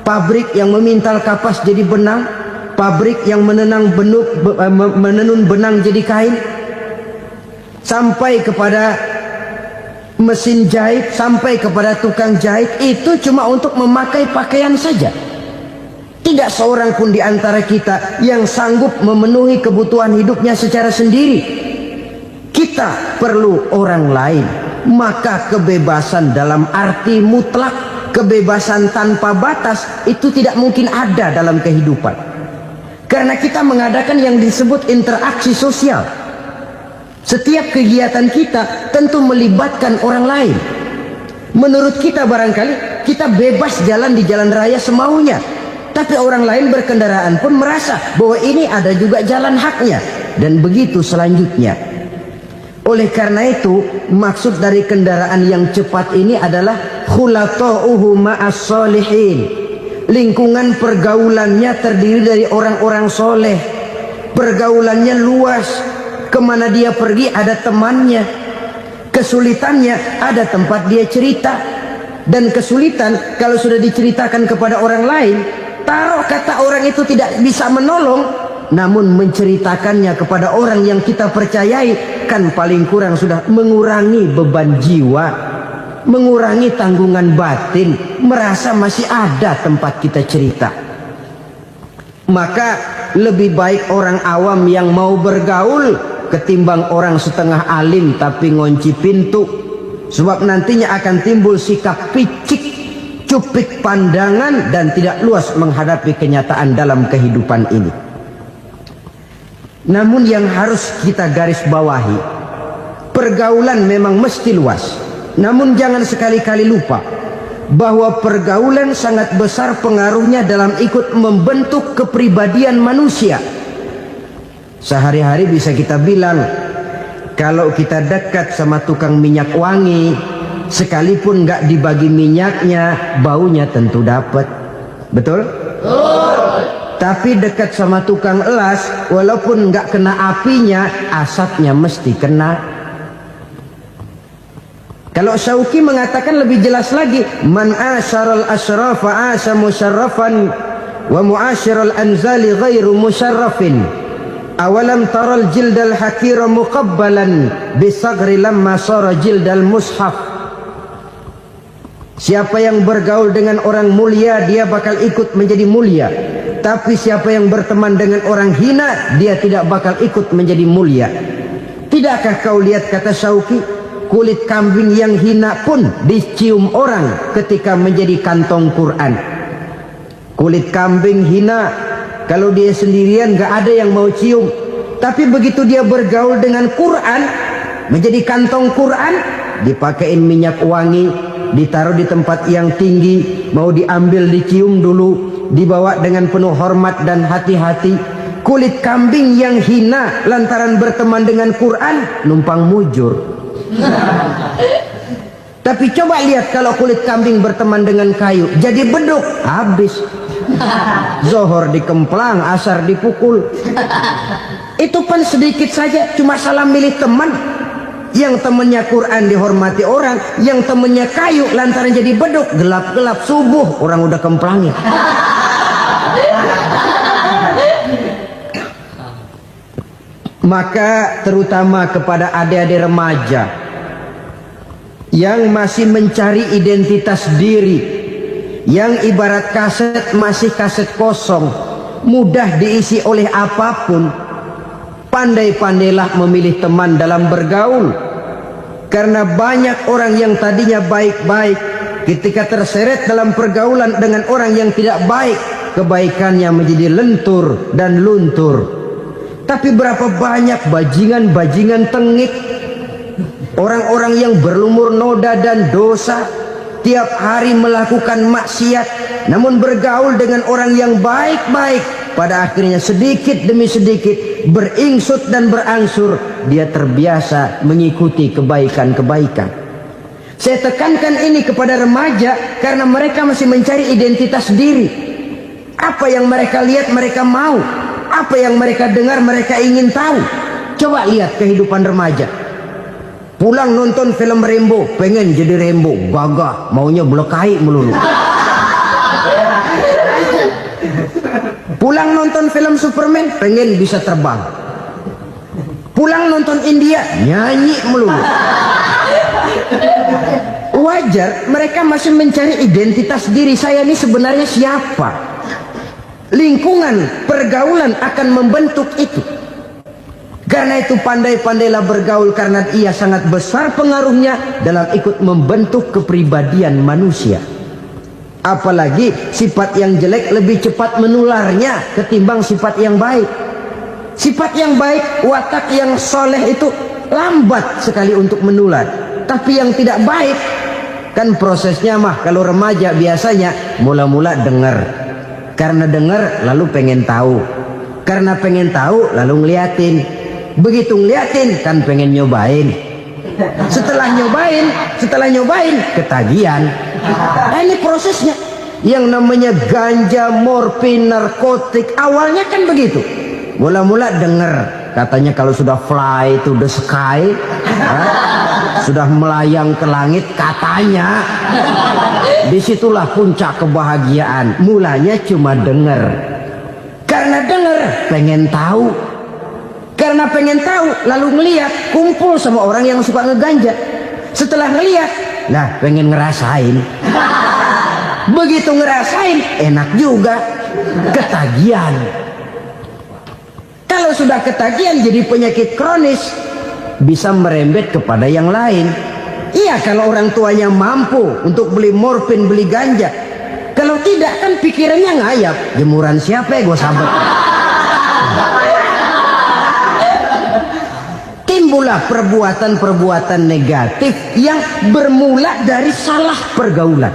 pabrik yang memintal kapas jadi benang, pabrik yang menenun benang jadi kain, sampai kepada mesin jahit, sampai kepada tukang jahit. Itu cuma untuk memakai pakaian saja. Tidak seorang pun di antara kita yang sanggup memenuhi kebutuhan hidupnya secara sendiri. Kita perlu orang lain. Maka kebebasan dalam arti mutlak, kebebasan tanpa batas, itu tidak mungkin ada dalam kehidupan. Karena kita mengadakan yang disebut interaksi sosial. Setiap kegiatan kita tentu melibatkan orang lain. Menurut kita barangkali kita bebas jalan di jalan raya semaunya, tapi orang lain berkendaraan pun merasa bahwa ini ada juga jalan haknya, dan begitu selanjutnya. Oleh karena itu, maksud dari kendaraan yang cepat ini adalah khulata'uhu ma'as solihin. Lingkungan pergaulannya terdiri dari orang-orang soleh. Pergaulannya luas. Kemana dia pergi ada temannya. Kesulitannya ada tempat dia cerita. Dan kesulitan kalau sudah diceritakan kepada orang lain, taruh kata orang itu tidak bisa menolong, namun menceritakannya kepada orang yang kita percayai, kan paling kurang sudah mengurangi beban jiwa, mengurangi tanggungan batin, merasa masih ada tempat kita cerita. Maka lebih baik orang awam yang mau bergaul ketimbang orang setengah alim tapi ngunci pintu. Sebab nantinya akan timbul sikap picik, cupik pandangan, dan tidak luas menghadapi kenyataan dalam kehidupan ini. Namun yang harus kita garis bawahi, pergaulan memang mesti luas. Namun jangan sekali-kali lupa bahwa pergaulan sangat besar pengaruhnya dalam ikut membentuk kepribadian manusia. Sehari-hari bisa kita bilang, kalau kita dekat sama tukang minyak wangi, sekalipun nggak dibagi minyaknya, baunya tentu dapat. Betul? Tapi dekat sama tukang elas, walaupun nggak kena apinya, asapnya mesti kena. Kalau Syauqi mengatakan lebih jelas lagi, man asyaral asrafa asa musyarrafan wa muasyiral anzali ghairu musyarrafin. Awalam taral jildal hakira muqabbalan bisagri lamma sara jildal mushaf. Siapa yang bergaul dengan orang mulia, dia bakal ikut menjadi mulia. Tapi siapa yang berteman dengan orang hina, dia tidak bakal ikut menjadi mulia. Tidakkah kau lihat, kata Syauqi, kulit kambing yang hina pun dicium orang ketika menjadi kantong Quran. Kulit kambing hina, kalau dia sendirian gak ada yang mau cium. Tapi begitu dia bergaul dengan Quran, menjadi kantong Quran, dipakein minyak wangi, ditaruh di tempat yang tinggi, mau diambil dicium dulu, dibawa dengan penuh hormat dan hati-hati. Kulit kambing yang hina lantaran berteman dengan Quran, numpang mujur. Tapi coba lihat kalau kulit kambing berteman dengan kayu, jadi beduk, habis. Zohor dikemplang, asar dipukul. Itu pun sedikit saja, cuma salah milih teman. Yang temennya Quran dihormati orang, yang temennya kayu lantaran jadi beduk, gelap-gelap subuh orang udah kemplangnya. Maka terutama kepada adik-adik remaja yang masih mencari identitas diri, yang ibarat kaset masih kaset kosong, mudah diisi oleh apapun, pandai-pandailah memilih teman dalam bergaul. Karena banyak orang yang tadinya baik-baik, ketika terseret dalam pergaulan dengan orang yang tidak baik, kebaikannya menjadi lentur dan luntur. Tapi berapa banyak bajingan-bajingan tengik, orang-orang yang berlumur noda dan dosa, tiap hari melakukan maksiat, namun bergaul dengan orang yang baik-baik, pada akhirnya sedikit demi sedikit beringsut dan berangsur dia terbiasa mengikuti kebaikan-kebaikan. Saya tekankan ini kepada remaja karena mereka masih mencari identitas diri. Apa yang mereka lihat mereka mau, apa yang mereka dengar mereka ingin tahu. Coba lihat kehidupan remaja. Pulang nonton film Rambo, pengen jadi Rambo, gagah, maunya belekai melulu. Pulang nonton film Superman, pengen bisa terbang. Pulang nonton India, nyanyi melulu. Wajar, mereka masih mencari identitas diri. Saya ini sebenarnya siapa? Lingkungan, pergaulan akan membentuk itu. Karena itu pandai-pandailah bergaul, karena ia sangat besar pengaruhnya dalam ikut membentuk kepribadian manusia. Apalagi sifat yang jelek lebih cepat menularnya ketimbang sifat yang baik. Sifat yang baik, watak yang soleh itu lambat sekali untuk menular. Tapi yang tidak baik, kan prosesnya mah kalau remaja biasanya mula-mula dengar. Karena dengar lalu pengen tahu. Karena pengen tahu lalu ngeliatin. Begitu ngeliatin kan pengen nyobain. Setelah nyobain ketagihan. Nah, ini prosesnya. Yang namanya ganja, morfin, narkotik, awalnya kan begitu. Mula-mula denger, katanya kalau sudah fly to the sky, sudah melayang ke langit, katanya disitulah puncak kebahagiaan. Mulanya cuma denger. Karena denger pengen tahu. Karena pengen tahu lalu ngeliat, kumpul sama orang yang suka ngeganja. Setelah ngeliat, nah pengen ngerasain. Begitu ngerasain enak juga, ketagihan. Kalau sudah ketagihan jadi penyakit kronis, bisa merembet kepada yang lain. Iya, kalau orang tuanya mampu untuk beli morfin, beli ganja. Kalau tidak kan pikirannya ngayap, jemuran siapa ya gue sabet. Timbullah perbuatan-perbuatan negatif yang bermula dari salah pergaulan.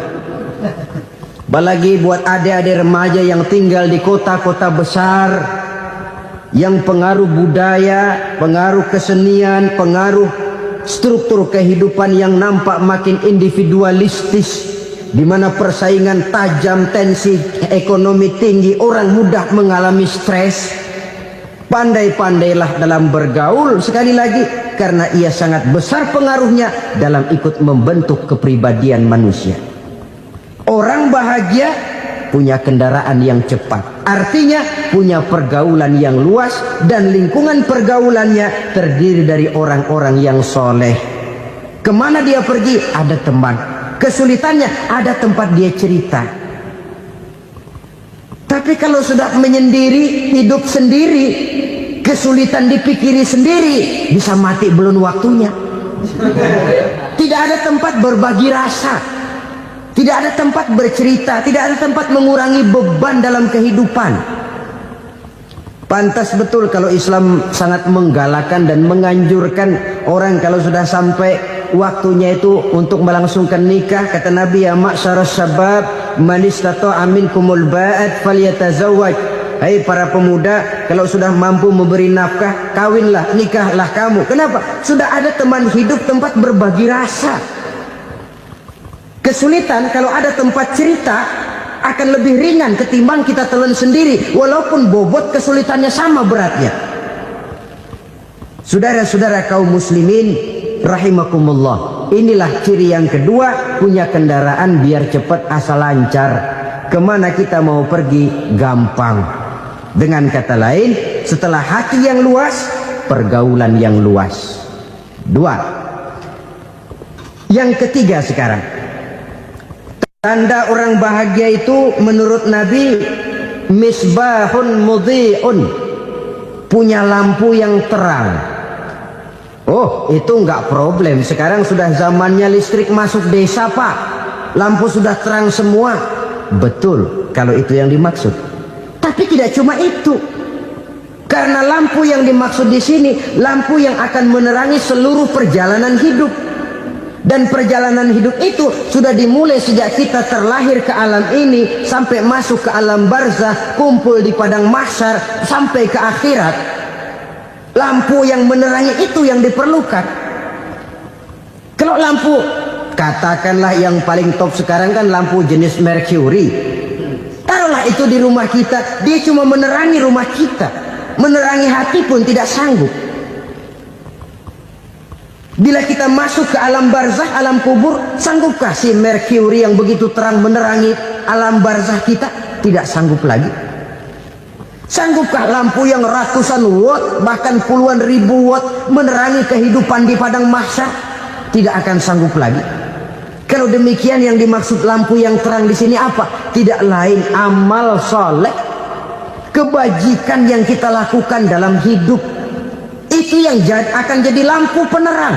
Apalagi buat adik-adik remaja yang tinggal di kota-kota besar, yang pengaruh budaya, pengaruh kesenian, pengaruh struktur kehidupan yang nampak makin individualistis, di mana persaingan tajam, tensi ekonomi tinggi, orang mudah mengalami stres. Pandai-pandailah dalam bergaul, sekali lagi, karena ia sangat besar pengaruhnya dalam ikut membentuk kepribadian manusia. Orang bahagia punya kendaraan yang cepat, artinya punya pergaulan yang luas, dan lingkungan pergaulannya terdiri dari orang-orang yang soleh. Kemana dia pergi, ada teman. Kesulitannya, ada tempat dia cerita. Tapi kalau sudah menyendiri, hidup sendiri, kesulitan dipikiri sendiri, bisa mati belum waktunya. Tidak ada tempat berbagi rasa, tidak ada tempat bercerita, tidak ada tempat mengurangi beban dalam kehidupan. Pantas betul kalau Islam sangat menggalakkan dan menganjurkan orang kalau sudah sampai waktunya itu untuk melangsungkan nikah. Kata Nabi, ya ma'syaras syabab man istata'a minkumul ba'at falyatazawwaj. Hai para pemuda, kalau sudah mampu memberi nafkah, kawinlah, nikahlah kamu. Kenapa? Sudah ada teman hidup, tempat berbagi rasa. Kesulitan kalau ada tempat cerita akan lebih ringan ketimbang kita telan sendiri, walaupun bobot kesulitannya sama beratnya. Saudara-saudara kaum muslimin rahimakumullah, inilah ciri yang kedua, punya kendaraan biar cepat asal lancar. Kemana kita mau pergi gampang. Dengan kata lain, setelah hati yang luas, pergaulan yang luas. Dua. Yang ketiga sekarang, tanda orang bahagia itu menurut Nabi, misbahun mudhi'un, punya lampu yang terang. Oh, itu enggak problem. Sekarang sudah zamannya listrik masuk desa, Pak. Lampu sudah terang semua. Betul, kalau itu yang dimaksud. Tapi tidak cuma itu. Karena lampu yang dimaksud di sini, lampu yang akan menerangi seluruh perjalanan hidup. Dan perjalanan hidup itu sudah dimulai sejak kita terlahir ke alam ini, sampai masuk ke alam barzah, kumpul di padang mahsyar, sampai ke akhirat. Lampu yang menerangi itu yang diperlukan. Kalau lampu, katakanlah yang paling top sekarang kan lampu jenis Mercury. Taruhlah itu di rumah kita, dia cuma menerangi rumah kita, menerangi hati pun tidak sanggup. Bila kita masuk ke alam barzah, alam kubur, sanggupkah si Mercury yang begitu terang menerangi alam barzah kita? Tidak sanggup lagi. Sanggupkah lampu yang ratusan watt, bahkan puluhan ribu watt menerangi kehidupan di padang mahsyar? Tidak akan sanggup lagi. Kalau demikian, yang dimaksud lampu yang terang di sini apa? Tidak lain amal soleh, kebajikan yang kita lakukan dalam hidup. Itu yang akan jadi lampu penerang.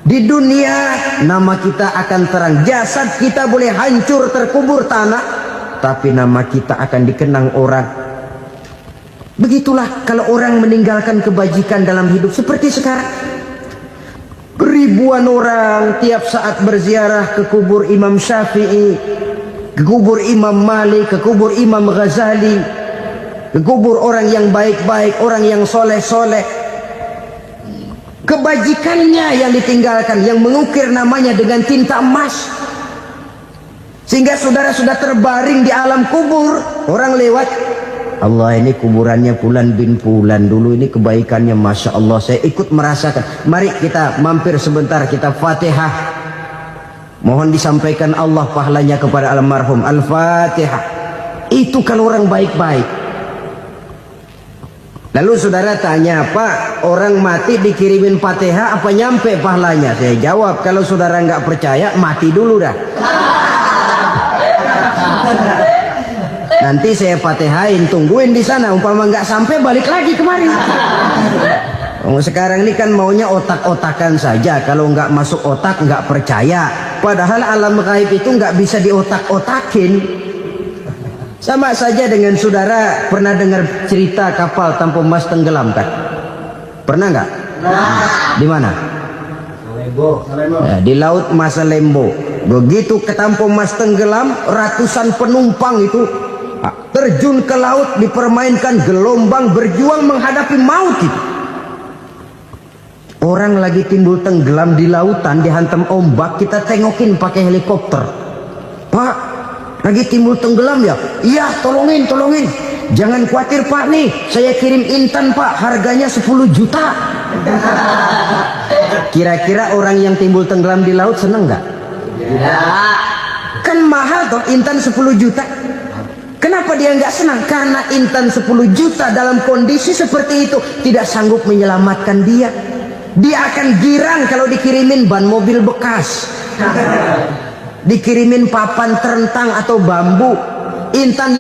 Di dunia nama kita akan terang. Jasad kita boleh hancur terkubur tanah, tapi nama kita akan dikenang orang. Begitulah kalau orang meninggalkan kebajikan dalam hidup seperti sekarang. Ribuan orang tiap saat berziarah ke kubur Imam Syafi'i, ke kubur Imam Malik, ke kubur Imam Ghazali, ke kubur orang yang baik-baik, orang yang soleh-soleh. Kebajikannya yang ditinggalkan, yang mengukir namanya dengan tinta emas. Sehingga saudara sudah terbaring di alam kubur, orang lewat, Allah, ini kuburannya Fulan bin Fulan, dulu ini kebaikannya Masya Allah, saya ikut merasakan. Mari kita mampir sebentar, kita Fatihah. Mohon disampaikan Allah pahalanya kepada almarhum. Al-Fatihah. Itu kalau orang baik-baik. Lalu saudara tanya, Pak, orang mati dikirimin Fatihah apa nyampe pahalanya? Saya jawab, kalau saudara nggak percaya, mati dulu dah. Nanti saya Fatihain, tungguin di sana. Umpama nggak sampai, balik lagi kemari. Sekarang ini kan maunya otak-otakan saja. Kalau nggak masuk otak, nggak percaya. Padahal alam gaib itu nggak bisa diotak-otakin. Sama saja dengan saudara pernah dengar cerita kapal tanpa emas tenggelam kan? Pernah nggak? Di mana? Di laut Masalembo. Begitu ketampo emas tenggelam, ratusan penumpang itu terjun ke laut, dipermainkan gelombang, berjuang menghadapi maut itu. Orang lagi timbul tenggelam di lautan, dihantam ombak, kita tengokin pakai helikopter. Pak, lagi timbul tenggelam ya? Iya, tolongin. Jangan khawatir Pak nih, saya kirim intan Pak, harganya 10 juta. Kira-kira orang yang timbul tenggelam di laut seneng nggak? Tidak. Kan mahal toh intan 10 juta. Kenapa dia nggak senang? Karena intan 10 juta dalam kondisi seperti itu tidak sanggup menyelamatkan dia. Dia akan girang kalau dikirimin ban mobil bekas, dikirimin papan terentang atau bambu. Intan